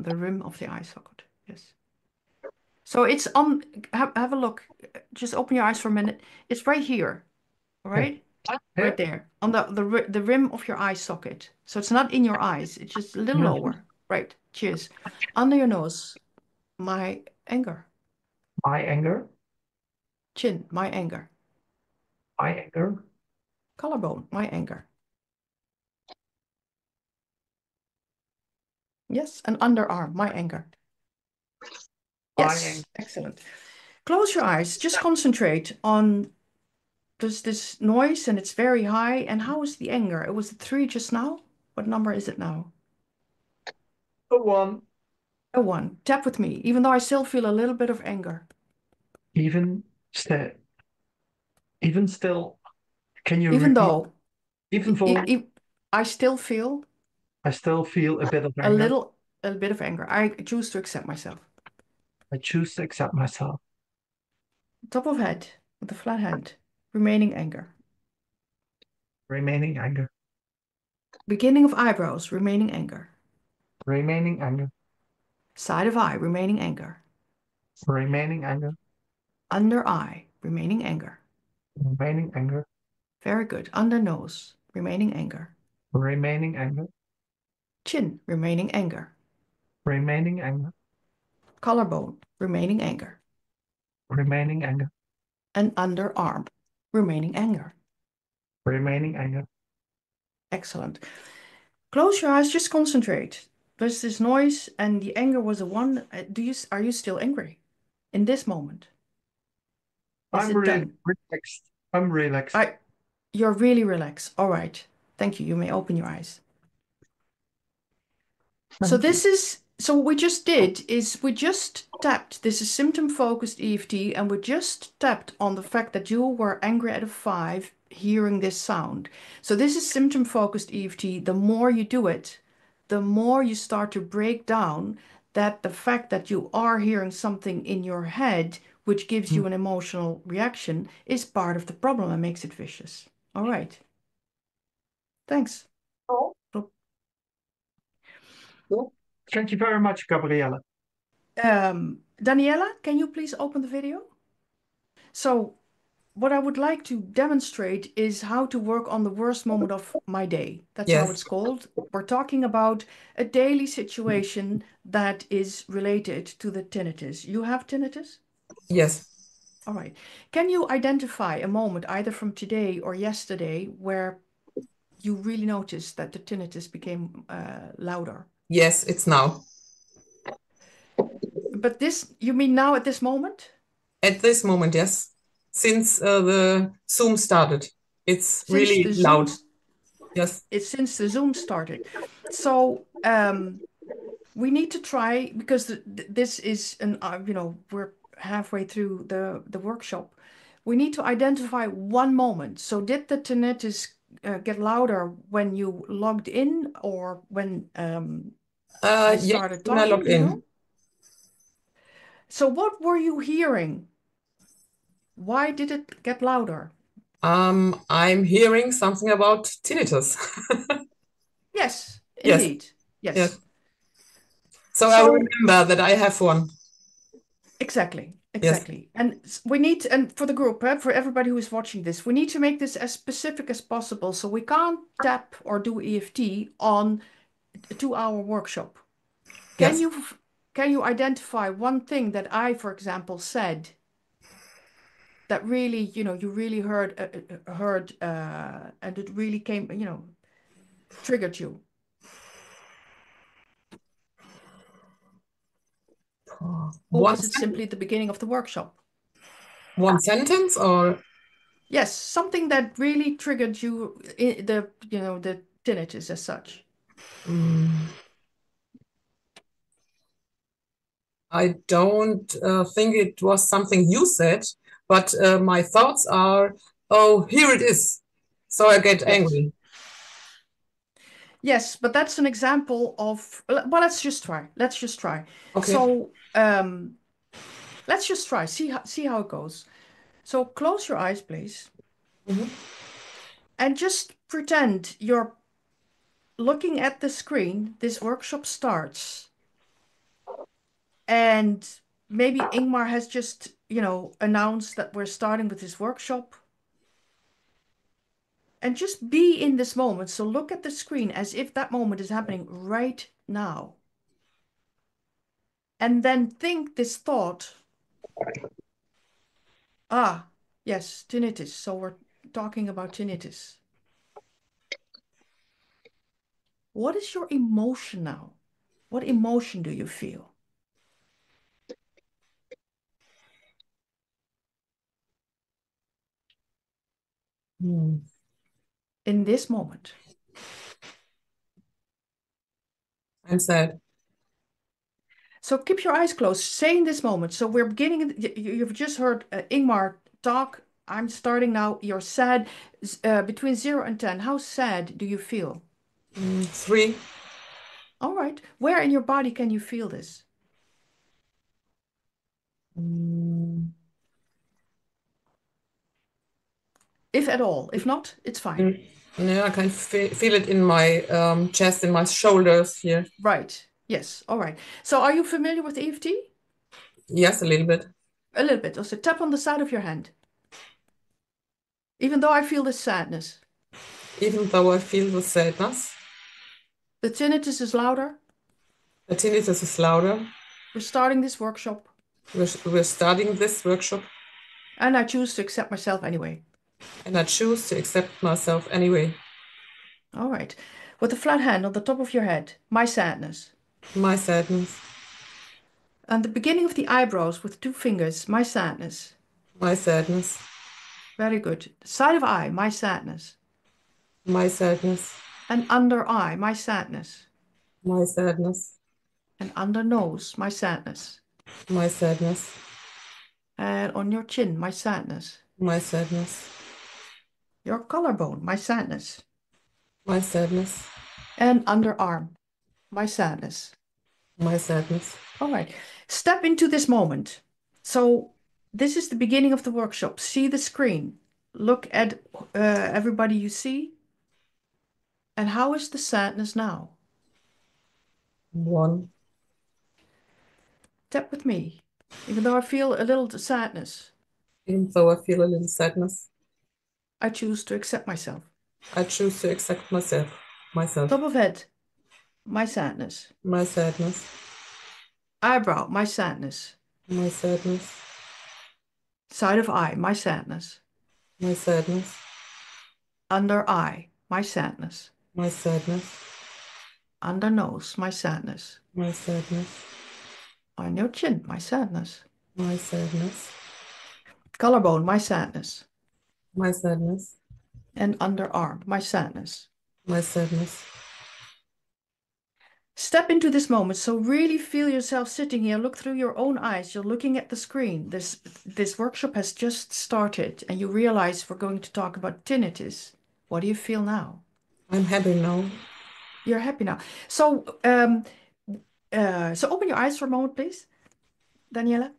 The rim of the eye socket. Yes. So it's on. Have a look. Just open your eyes for a minute. It's right here. All Here. right. Right Here. there on the rim of your eye socket. So it's not in your eyes. It's just a little Yeah. lower. Right. Cheers. Under your nose. My anger. My anger. Chin. My anger. My anger. Collarbone. My anger. Yes. And underarm. My anger. My anger. Yes. Excellent. Close your eyes. Just concentrate on this noise and it's very high. And how is the anger? It was a 3 just now. What number is it now? The one. A 1. Tap with me, even though I still feel a little bit of anger. Even still. Even still. Can you Even repeat? though Even though I still feel I still feel a bit of a anger. little, a bit of anger. I choose to accept myself. I choose to accept myself. Top of head with a flat hand. Remaining anger. Remaining anger. Beginning of eyebrows. Remaining anger. Remaining anger. Side of eye. Remaining anger. Remaining anger. Under eye. Remaining anger. Remaining anger. Very good. Under nose. Remaining anger. Remaining anger. Chin. Remaining anger. Remaining anger. Collarbone. Remaining anger. Remaining anger. And underarm. Remaining anger. Remaining anger. Excellent. Close your eyes, just concentrate. There's this noise and the anger was a 1. Are you still angry in this moment? Is I'm it really done? relaxed. I'm relaxed. You're really relaxed. All right. Thank you. You may open your eyes. So Thank you. what we just did is we just tapped. This is symptom-focused EFT, and we just tapped on the fact that you were angry at a 5 hearing this sound. So this is symptom-focused EFT. The more you do it, the more you start to break down that the fact that you are hearing something in your head, which gives you an emotional reaction, is part of the problem and makes it vicious. All right. Thanks. Oh, well, thank you very much, Gabriella. Daniela, can you please open the video? So what I would like to demonstrate is how to work on the worst moment of my day. That's how Yes, it's called. We're talking about a daily situation that is related to the tinnitus. You have tinnitus? yes. All right. Can you identify a moment either from today or yesterday where you really noticed that the tinnitus became louder? Yes, it's now. But this, you mean now at this moment? At this moment, yes. Since the Zoom started, it's Since really the Zoom loud. Yes, It's since the Zoom started. So we need to try because this is we're halfway through the workshop. We need to identify one moment. So did the tinnitus get louder when you logged in or when I yes, started when I talking? logged Do you in. know? So what were you hearing? Why did it get louder? I'm hearing something about tinnitus. Yes, Yes, indeed. yes. Yes. So I So remember that I have one. exactly, Yes, exactly. And we need, and for the group, for everybody who is watching this, we need to make this as specific as possible. So we can't tap or do EFT on a 2-hour workshop. Can yes. you can you identify one thing that I, for example, said that really, you really heard, and it really came, triggered you? Or One was it simply at the beginning of the workshop? one sentence or Yes, something that really triggered you, the tinnitus as such. mm, I don't think it was something you said, but my thoughts are, oh, here it is. So I get Yes. angry. Yes, but that's an example of, well, let's just try. Let's just try. Okay. So, let's just try. See how it goes. So close your eyes, please, Mhm. and just pretend you're looking at the screen. This workshop starts, and maybe Ingmar has just, announced that we're starting with this workshop. And just be in this moment. So look at the screen as if that moment is happening right now. And then think this thought, yes, tinnitus. So we're talking about tinnitus. What is your emotion now? What emotion do you feel Hmm. in this moment? I'm sad. So keep your eyes closed. Say in this moment. So we're beginning. You've just heard Ingmar talk. I'm starting now. You're sad. Between 0 and 10, how sad do you feel? 3. All right. Where in your body can you feel this? Mm, If at all. If not, it's fine. Yeah, I can feel it in my chest, in my shoulders here. Right. Yes. All right. So are you familiar with EFT? Yes, a little bit. A little bit. Also, tap on the side of your hand. Even though I feel this sadness, Even though I feel the sadness, the tinnitus is louder. the tinnitus is louder. We're starting this workshop, We're starting this workshop, and I choose to accept myself anyway. and I choose to accept myself anyway. All right. With a flat hand on the top of your head, my sadness. My sadness, And the beginning of the eyebrows with 2 fingers, my sadness. my sadness, Very good. Side of eye, my sadness. my sadness, And under eye, my sadness. my sadness, And under nose, my sadness. my sadness, And on your chin, my sadness. my sadness, Your collarbone, my sadness. my sadness, And underarm, my sadness. my sadness. All right. Step into this moment. So this is the beginning of the workshop. See the screen. Look at everybody you see. And how is the sadness now? 1. Tap with me. Even though I feel a little sadness, Even though I feel a little sadness, I choose to accept myself. I choose to accept myself. Top of head, my sadness. My sadness, Eyebrow, my sadness. my sadness, Side of eye, my sadness. my sadness, Under eye, my sadness. my sadness, Under nose, my sadness. my sadness, On your chin, my sadness. my sadness, Collarbone, my sadness. my sadness, And underarm, my sadness. my sadness. Step into this moment. So really feel yourself sitting here. Look through your own eyes. You're looking at the screen. This workshop has just started, and you realize we're going to talk about tinnitus. What do you feel now? I'm happy now. You're happy now. So, so open your eyes for a moment, please, Daniela.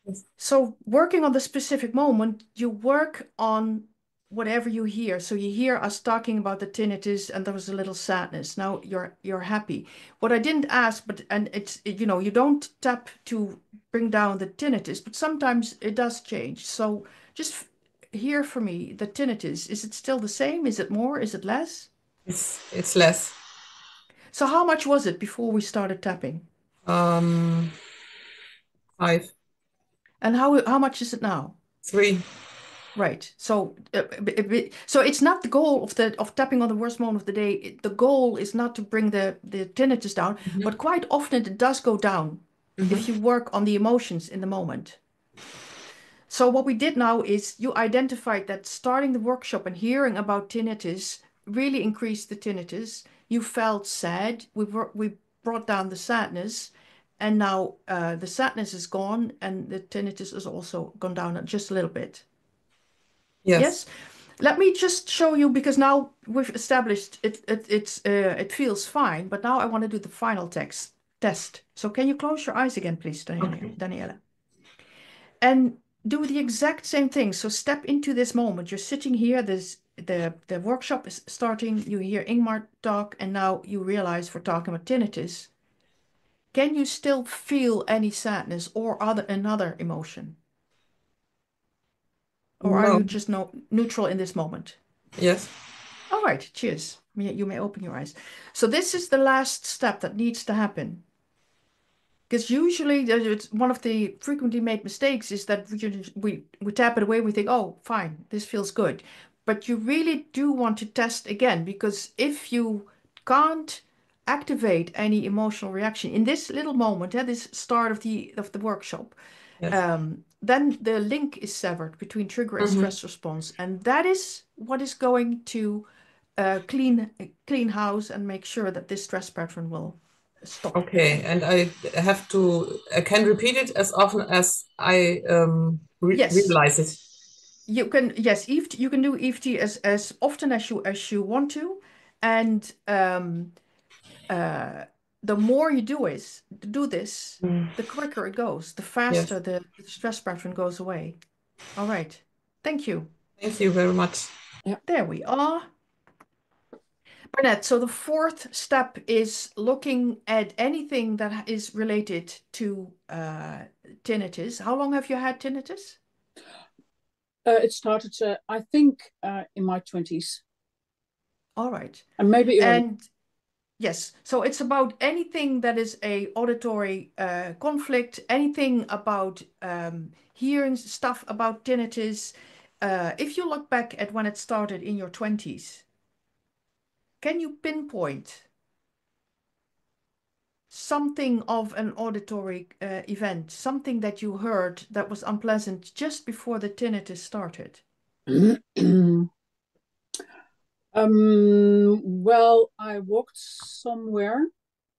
Yes. So working on the specific moment, you work on whatever you hear. So you hear us talking about the tinnitus, and there was a little sadness. Now you're happy. What I didn't ask, and it's, you don't tap to bring down the tinnitus, but sometimes it does change. So just hear for me the tinnitus. Is it still the same? Is it more? Is it less? It's less. So how much was it before we started tapping? 5. And how much is it now? 3. Right. So so it's not the goal of tapping on the worst moment of the day. The goal is not to bring the tinnitus down, but quite often it does go down if you work on the emotions in the moment. So what we did now is you identified that starting the workshop and hearing about tinnitus really increased the tinnitus. You felt sad. We brought down the sadness, and now the sadness is gone and the tinnitus has also gone down just a little bit. Yes. Yes? Let me just show you, because now we've established it feels fine, but now I want to do the final test. So can you close your eyes again, please, Daniela? And do the exact same thing. So step into this moment. You're sitting here, the workshop is starting, you hear Ingmar talk, and now you realize we're talking about tinnitus. Can you still feel any sadness or another emotion? Or are No. you just neutral in this moment? Yes. All right, cheers. You may open your eyes. So this is the last step that needs to happen. Because usually it's one of the frequently made mistakes is that we tap it away, we think, oh, fine, this feels good. But you really do want to test again, because if you can't activate any emotional reaction in this little moment, this start of the workshop, Yes. then the link is severed between trigger and stress response, and that is what is going to clean house and make sure that this stress pattern will stop. Okay, and I can repeat it as often as I Yes, realize it. you can. Yes, EFT, you can do EFT as often as you want to, and the more you do this, the quicker it goes, the Yes. faster the stress pattern goes away. All right, thank you. Thank you very much. There we are. Bernette, so the fourth step is looking at anything that is related to tinnitus. How long have you had tinnitus? It started, I think, in my 20s, All right. and maybe early. And yes, so it's about anything that is a auditory conflict, anything about hearing stuff about tinnitus. If you look back at when it started in your 20s, can you pinpoint something of an auditory event, something that you heard that was unpleasant just before the tinnitus started? Well, I walked somewhere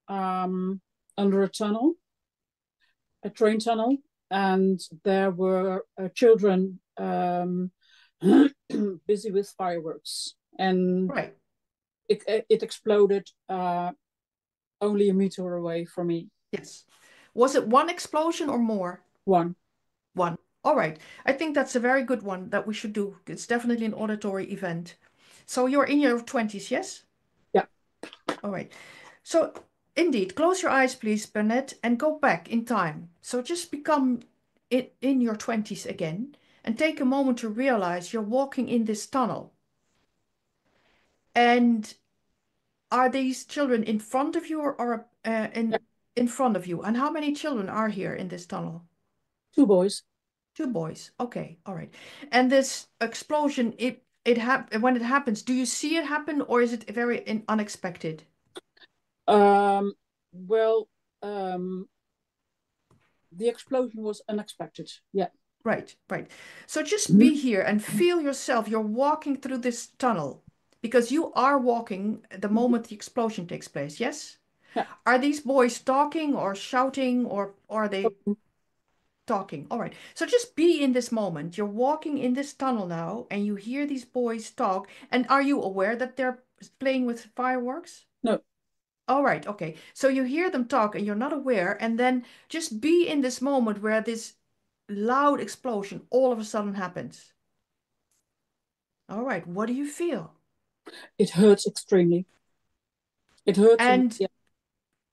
under a tunnel, a train tunnel, and there were children busy with fireworks, and Right. it exploded only a meter away from me. Yes. Was it one explosion or more? One. One. All right. I think that's a very good one that we should do. It's definitely an auditory event. So you're in your 20s, yes? Yeah. All right. So indeed, close your eyes, please, Bernette, and go back in time. So just become in your 20s again and take a moment to realize you're walking in this tunnel. And are these children in front of you or in front of you? And how many children are here in this tunnel? 2 boys. 2 boys. Okay, all right. And this explosion, when it happens, do you see it happen or is it very unexpected? Well, the explosion was unexpected. Yeah. Right, right. So just be here and feel yourself. You're walking through this tunnel because you are walking the moment the explosion takes place, yes? Yeah. Are these boys talking or shouting or are they talking? All right. So just be in this moment. You're walking in this tunnel now and you hear these boys talk. And are you aware that they're playing with fireworks? No. All right. Okay. So you hear them talk and you're not aware. And then just be in this moment where this loud explosion all of a sudden happens. All right. What do you feel? It hurts extremely. It hurts. And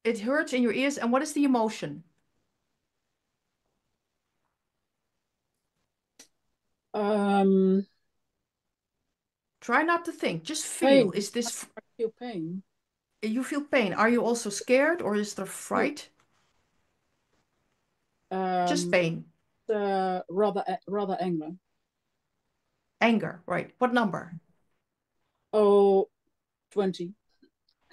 it hurts in your ears. And what is the emotion? Try not to think. Just feel. Pain. Is this? I feel pain. You feel pain. Are you also scared or is there fright? Just pain. Rather anger. Anger. Right. What number? Oh, 20.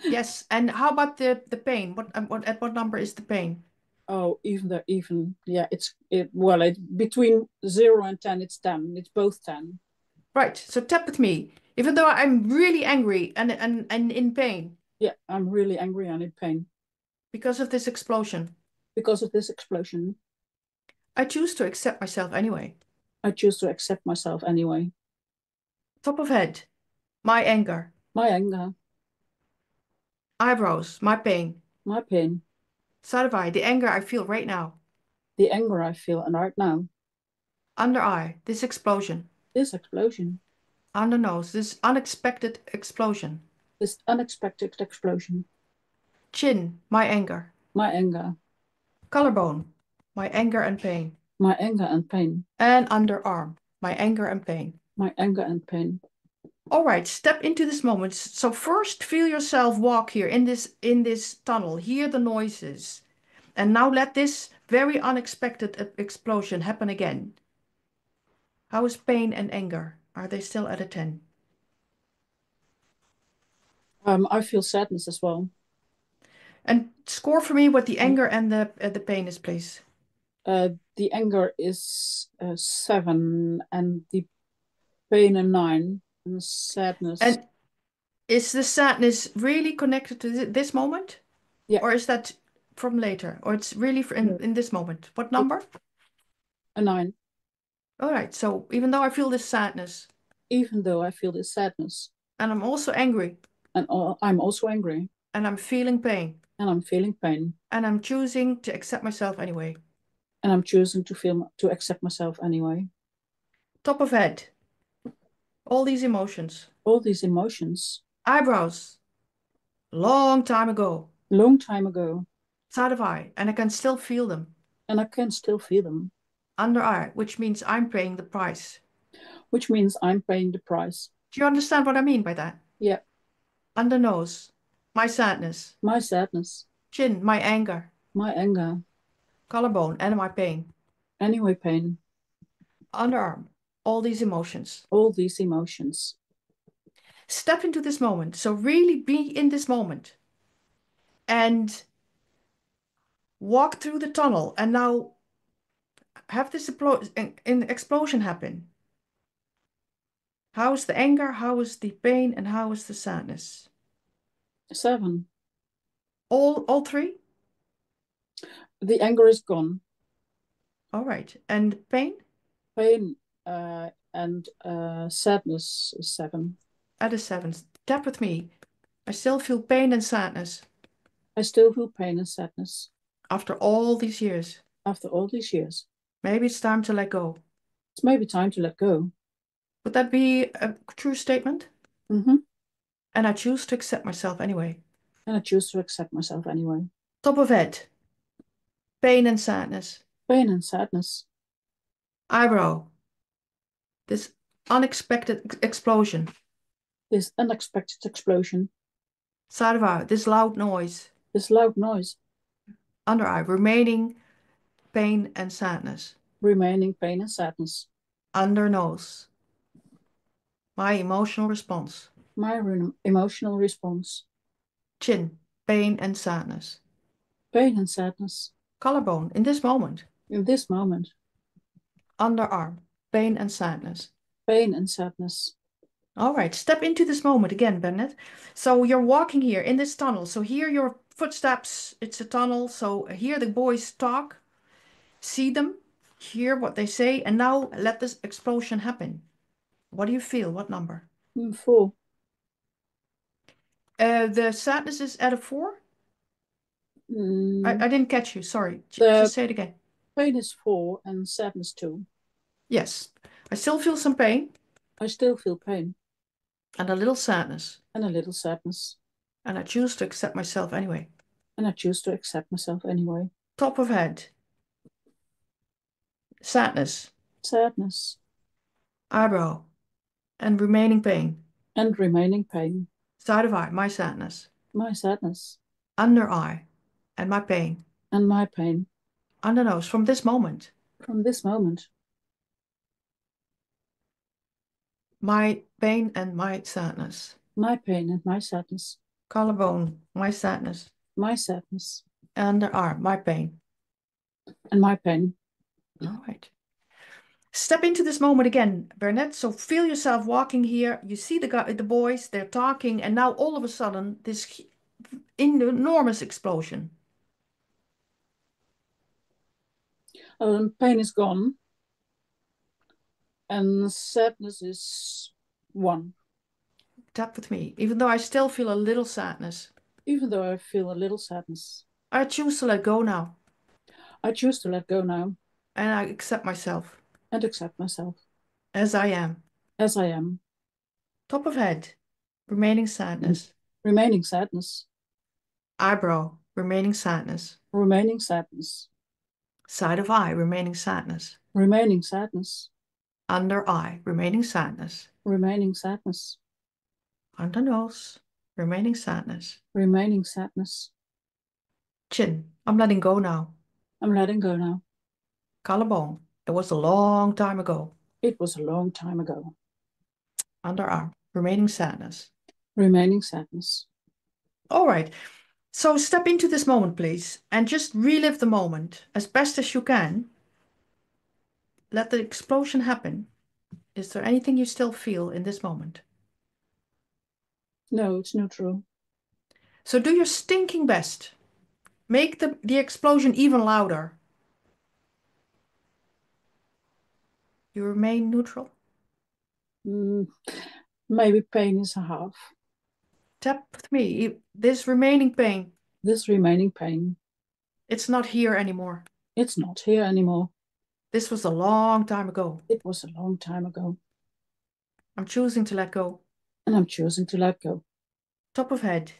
Yes. And how about the pain? At what number is the pain? Oh, even yeah. It's between 0 and 10. It's 10. It's both 10. Right. So tap with me. Even though I'm really angry and in pain. Yeah, I'm really angry and in pain. Because of this explosion. Because of this explosion, I choose to accept myself anyway. I choose to accept myself anyway. Top of head, my anger. My anger, Eyebrows, my pain. my pain, Side of eye, the anger I feel right now. the anger I feel right now. Under eye, this explosion. This explosion, Under nose, this unexpected explosion. this unexpected explosion. Chin, my anger. My anger, Collarbone, my anger and pain. my anger and pain. And underarm, my anger and pain. My anger and pain. All right, step into this moment. So first feel yourself walk here in this tunnel, hear the noises. And now let this very unexpected explosion happen again. How is pain and anger? Are they still at a 10? I feel sadness as well. And score for me what the anger and the pain is, please. The anger is 7 and the pain a 9 and sadness. And is the sadness really connected to this moment? Yeah. Or is that from later? Or it's really in this moment? What number? A 9. All right, so even though I feel this sadness. Even though I feel this sadness. And I'm also angry. And I'm also angry. And I'm feeling pain. And I'm feeling pain. And I'm choosing to accept myself anyway. And I'm choosing to accept myself anyway. Top of head. All these emotions. All these emotions. Eyebrows. Long time ago. Long time ago. Side of eye. And I can still feel them. And I can still feel them. Under eye, which means I'm paying the price. Which means I'm paying the price. Do you understand what I mean by that? Yeah. Under nose. My sadness. My sadness. Chin, my anger. My anger. Collarbone, and my pain. Anyway, pain. Underarm, all these emotions. All these emotions. Step into this moment. So really be in this moment. And walk through the tunnel. And now have this explosion happen. How is the anger? How is the pain? And how is the sadness? 7. All three? The anger is gone. All right. And pain? Pain and sadness is 7. At a 7. Tap with me. I still feel pain and sadness. I still feel pain and sadness. After all these years. After all these years. Maybe it's time to let go. It's maybe time to let go. Would that be a true statement? Mm-hmm. And I choose to accept myself anyway. And I choose to accept myself anyway. Top of head. Pain and sadness. Pain and sadness. Eyebrow. This unexpected explosion. This unexpected explosion. Side of eye. This loud noise. This loud noise. Under eye. Remaining pain and sadness. Remaining pain and sadness. Under nose. My emotional response. My emotional response. Chin. Pain and sadness. Pain and sadness. Collarbone. In this moment. In this moment. Underarm. Pain and sadness. Pain and sadness. All right. Step into this moment again, Bennett. So you're walking here in this tunnel. So hear your footsteps. It's a tunnel. So hear the boys talk. See them. Hear what they say. And now let this explosion happen. What do you feel? What number? 4. The sadness is at a 4? I didn't catch you. Sorry. Just say it again. Pain is 4 and sadness 2. Yes. I still feel some pain. I still feel pain. And a little sadness. And a little sadness. And I choose to accept myself anyway. And I choose to accept myself anyway. Top of head. Sadness. Sadness. Eyebrow. And remaining pain. And remaining pain. Side of eye. My sadness. My sadness. Under eye. And my pain. And my pain. Under nose. From this moment. From this moment. My pain and my sadness. My pain and my sadness. Collarbone. My sadness. My sadness. Underarm. My pain. And my pain. All right. Step into this moment again, Bernette. So feel yourself walking here. You see the boys, they're talking, and now all of a sudden, this enormous explosion. Pain is gone. And sadness is 1. Tap with me. Even though I still feel a little sadness, Even though I feel a little sadness, I choose to let go now. I choose to let go now And I accept myself and accept myself as I am. as I am. Top of head, remaining sadness. Remaining sadness. Eyebrow, remaining sadness. Remaining sadness. Side of eye, remaining sadness. Remaining sadness. Under eye, remaining sadness. Remaining sadness. Under nose, remaining sadness. Remaining sadness. Chin, I'm letting go now. I'm letting go now. Collarbone, it was a long time ago. It was a long time ago. Underarm, remaining sadness. Remaining sadness. All right. So step into this moment, please, and just relive the moment as best as you can. Let the explosion happen. Is there anything you still feel in this moment? No, it's neutral. So do your stinking best. Make the explosion even louder. You remain neutral. Maybe pain is a half. Tap with me. This remaining pain. This remaining pain. It's not here anymore. It's not here anymore. This was a long time ago. It was a long time ago. I'm choosing to let go. And I'm choosing to let go. Top of head.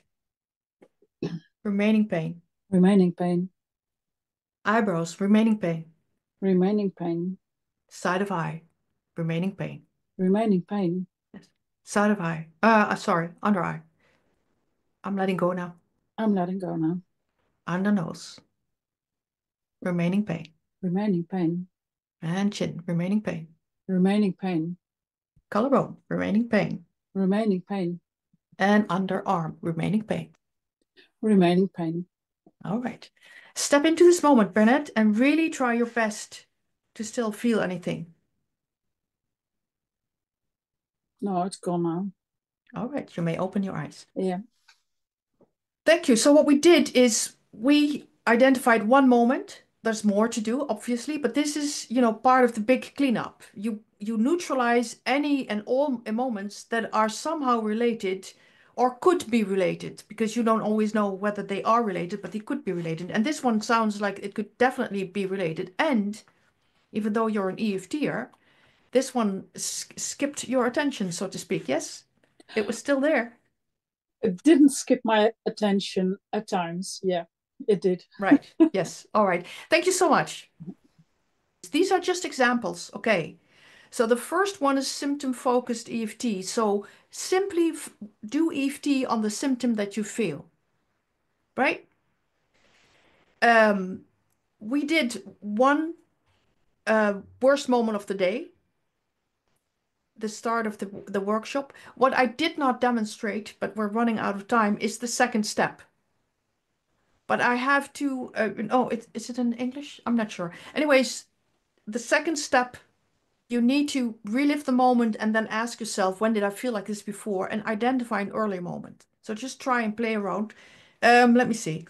Remaining pain. Remaining pain. Eyebrows. Remaining pain. Remaining pain. Side of eye. Remaining pain. Remaining pain. Yes. Side of eye. Sorry. Under eye. I'm letting go now. I'm letting go now. Under nose. Remaining pain. Remaining pain. And chin. Remaining pain. Remaining pain. Collarbone. Remaining pain. Remaining pain. And underarm. Remaining pain. Remaining pain. All right. Step into this moment, Bernette, and really try your best to still feel anything. No, it's gone now. All right. You may open your eyes. Yeah. Thank you. So what we did is we identified one moment. There's more to do, obviously, but this is, part of the big cleanup. You neutralize any and all moments that are somehow related or could be related, because you don't always know whether they are related, but they could be related. And this one sounds like it could definitely be related. And even though you're an EFTer, this one skipped your attention, so to speak. Yes, it was still there. It didn't skip my attention at times. Yeah, it did. Right. Yes. All right. Thank you so much. These are just examples. Okay. So the first one is symptom-focused EFT. So simply do EFT on the symptom that you feel. Right? We did one worst moment of the day, the start of the workshop. What I did not demonstrate, but we're running out of time, is the second step. But I have to, is it in English? I'm not sure. Anyways, the second step, you need to relive the moment and then ask yourself, when did I feel like this before? And identify an earlier moment. So just try and play around. Let me see.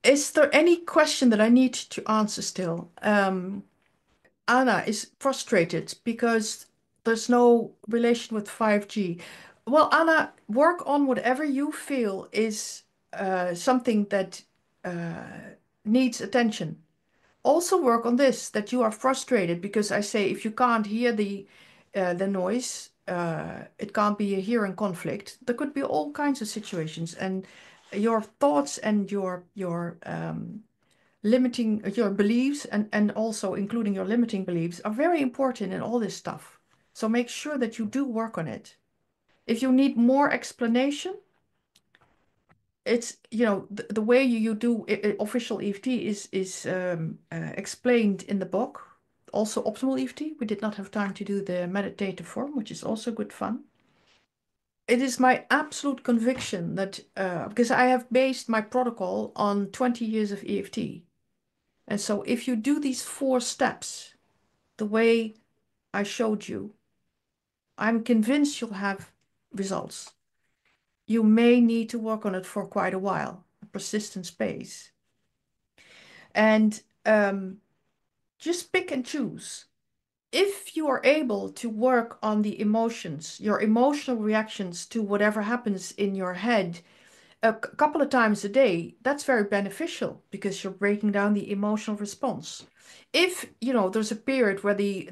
Is there any question that I need to answer still? Anna is frustrated because there's no relation with 5G. Well, Anna, work on whatever you feel is something that needs attention. Also work on this, that you are frustrated because I say if you can't hear the noise, it can't be a hearing conflict. There could be all kinds of situations, and your thoughts and your limiting your beliefs and also including your limiting beliefs are very important in all this stuff. So make sure that you do work on it. If you need more explanation, it's the way you do official EFT is explained in the book. Also optimal EFT. We did not have time to do the meditative form, which is also good fun. It is my absolute conviction that because I have based my protocol on 20 years of EFT. And so if you do these 4 steps the way I showed you, I'm convinced you'll have results. You may need to work on it for quite a while, a persistent pace. And Just pick and choose. If you are able to work on the emotions, your emotional reactions to whatever happens in your head a couple of times a day, that's very beneficial because you're breaking down the emotional response. If, there's a period where the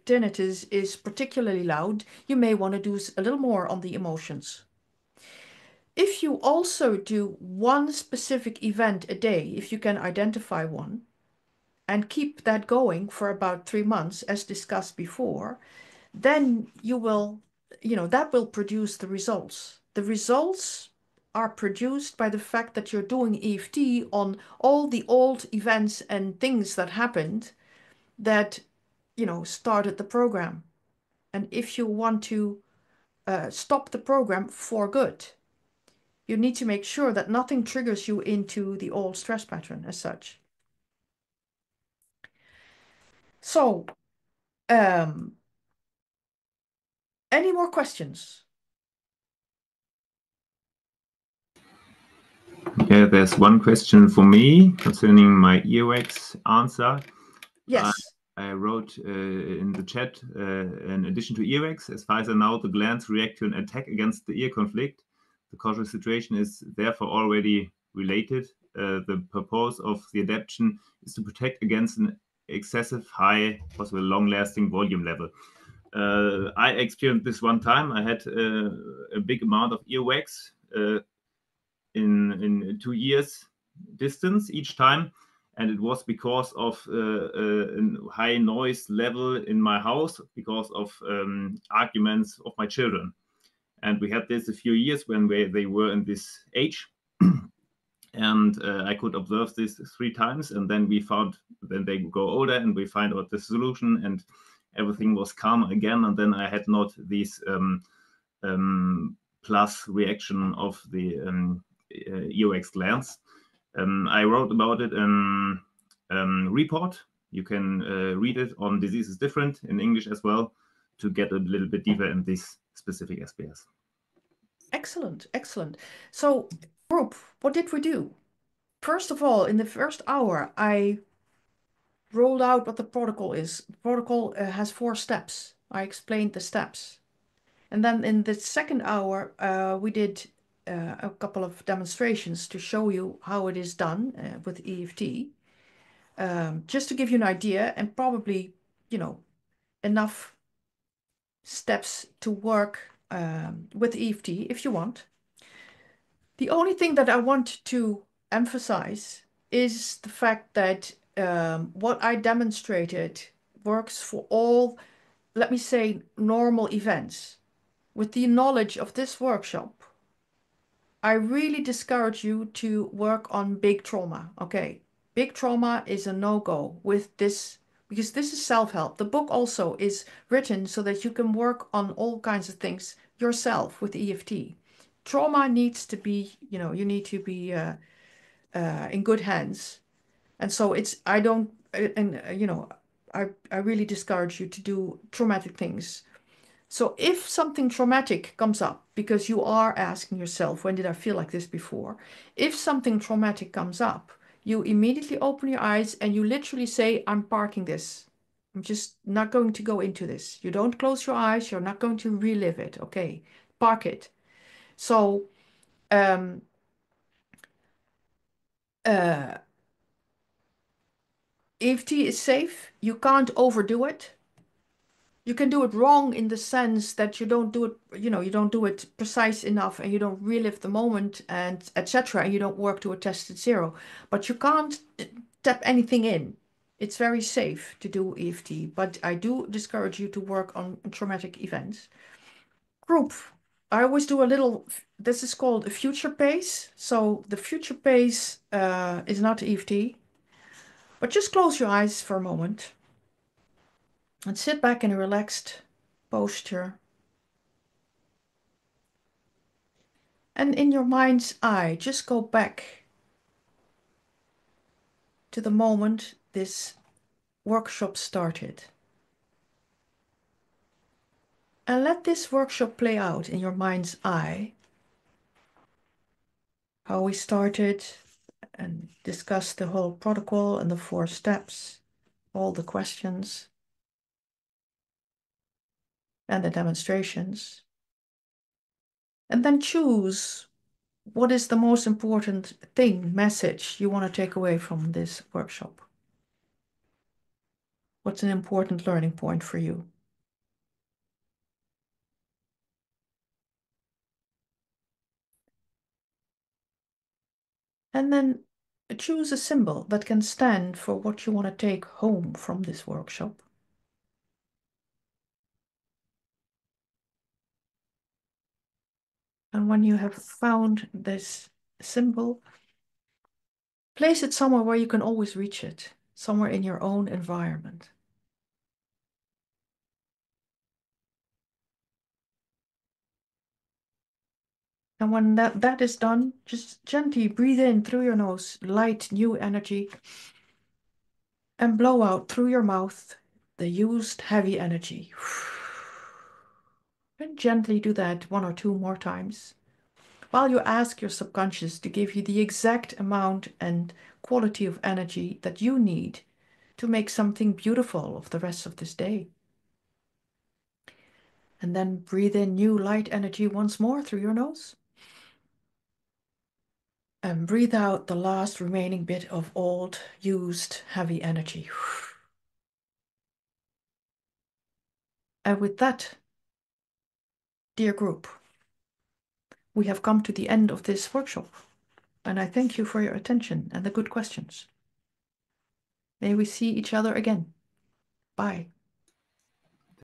tinnitus is particularly loud, you may want to do a little more on the emotions. If you also do one specific event a day, if you can identify one, and keep that going for about 3 months, as discussed before, then that will produce the results. The results are produced by the fact that you're doing EFT on all the old events and things that happened that, started the program. And if you want to stop the program for good, you need to make sure that nothing triggers you into the old stress pattern as such. So, any more questions? Yeah, there's one question for me concerning my earwax answer. Yes. I wrote in the chat, in addition to earwax, as far as I know, the glands react to an attack against the ear conflict. The causal situation is therefore already related. The purpose of the adaptation is to protect against an excessive high, possible long-lasting volume level. I experienced this one time. I had a big amount of earwax in 2 years distance each time, and it was because of a high noise level in my house because of arguments of my children. And we had this a few years when they were in this age. And I could observe this 3 times, and then they go older and we find out the solution, and everything was calm again. And then I had not this plus reaction of the earwax glands. I wrote about it in report. You can read it on Disease is Different in English as well to get a little bit deeper in this specific SPS. Excellent, excellent. So, group, what did we do? First of all, in the first hour, I rolled out what the protocol is. The protocol has 4 steps. I explained the steps. And then in the second hour, we did a couple of demonstrations to show you how it is done with EFT. Just to give you an idea, and probably, enough steps to work with EFT if you want. The only thing that I want to emphasize is the fact that what I demonstrated works for all, let me say, normal events. With the knowledge of this workshop, I really discourage you to work on big trauma. Okay, big trauma is a no-go with this because this is self-help. The book also is written so that you can work on all kinds of things yourself with EFT. Trauma needs to be, you need to be in good hands. And so I don't, and I really discourage you to do traumatic things. So if something traumatic comes up, because you are asking yourself, when did I feel like this before? If something traumatic comes up, you immediately open your eyes and you literally say, I'm parking this. I'm just not going to go into this. You don't close your eyes. You're not going to relive it. Okay, park it. So, EFT is safe. You can't overdo it. You can do it wrong in the sense that you don't do it, you don't do it precise enough and you don't relive the moment and etc. And you don't work to a tested zero. But you can't tap anything in. It's very safe to do EFT, but I do discourage you to work on traumatic events. Group. I always do a little, this is called a future pace. So the future pace is not EFT, but just close your eyes for a moment and sit back in a relaxed posture. And in your mind's eye, just go back to the moment this workshop started. And let this workshop play out in your mind's eye. How we started and discussed the whole protocol and the 4 steps. all the questions and the demonstrations. And then choose what is the most important message you want to take away from this workshop. What's an important learning point for you? And then choose a symbol that can stand for what you want to take home from this workshop. And when you have found this symbol, place it somewhere where you can always reach it, somewhere in your own environment. And when that is done, just gently breathe in through your nose, light new energy, and blow out through your mouth the used heavy energy. And gently do that 1 or 2 more times, while you ask your subconscious to give you the exact amount and quality of energy that you need to make something beautiful of the rest of this day. And then breathe in new light energy once more through your nose. And breathe out the last remaining bit of old, used, heavy energy. And with that, dear group, we have come to the end of this workshop. And I thank you for your attention and the good questions. May we see each other again. Bye.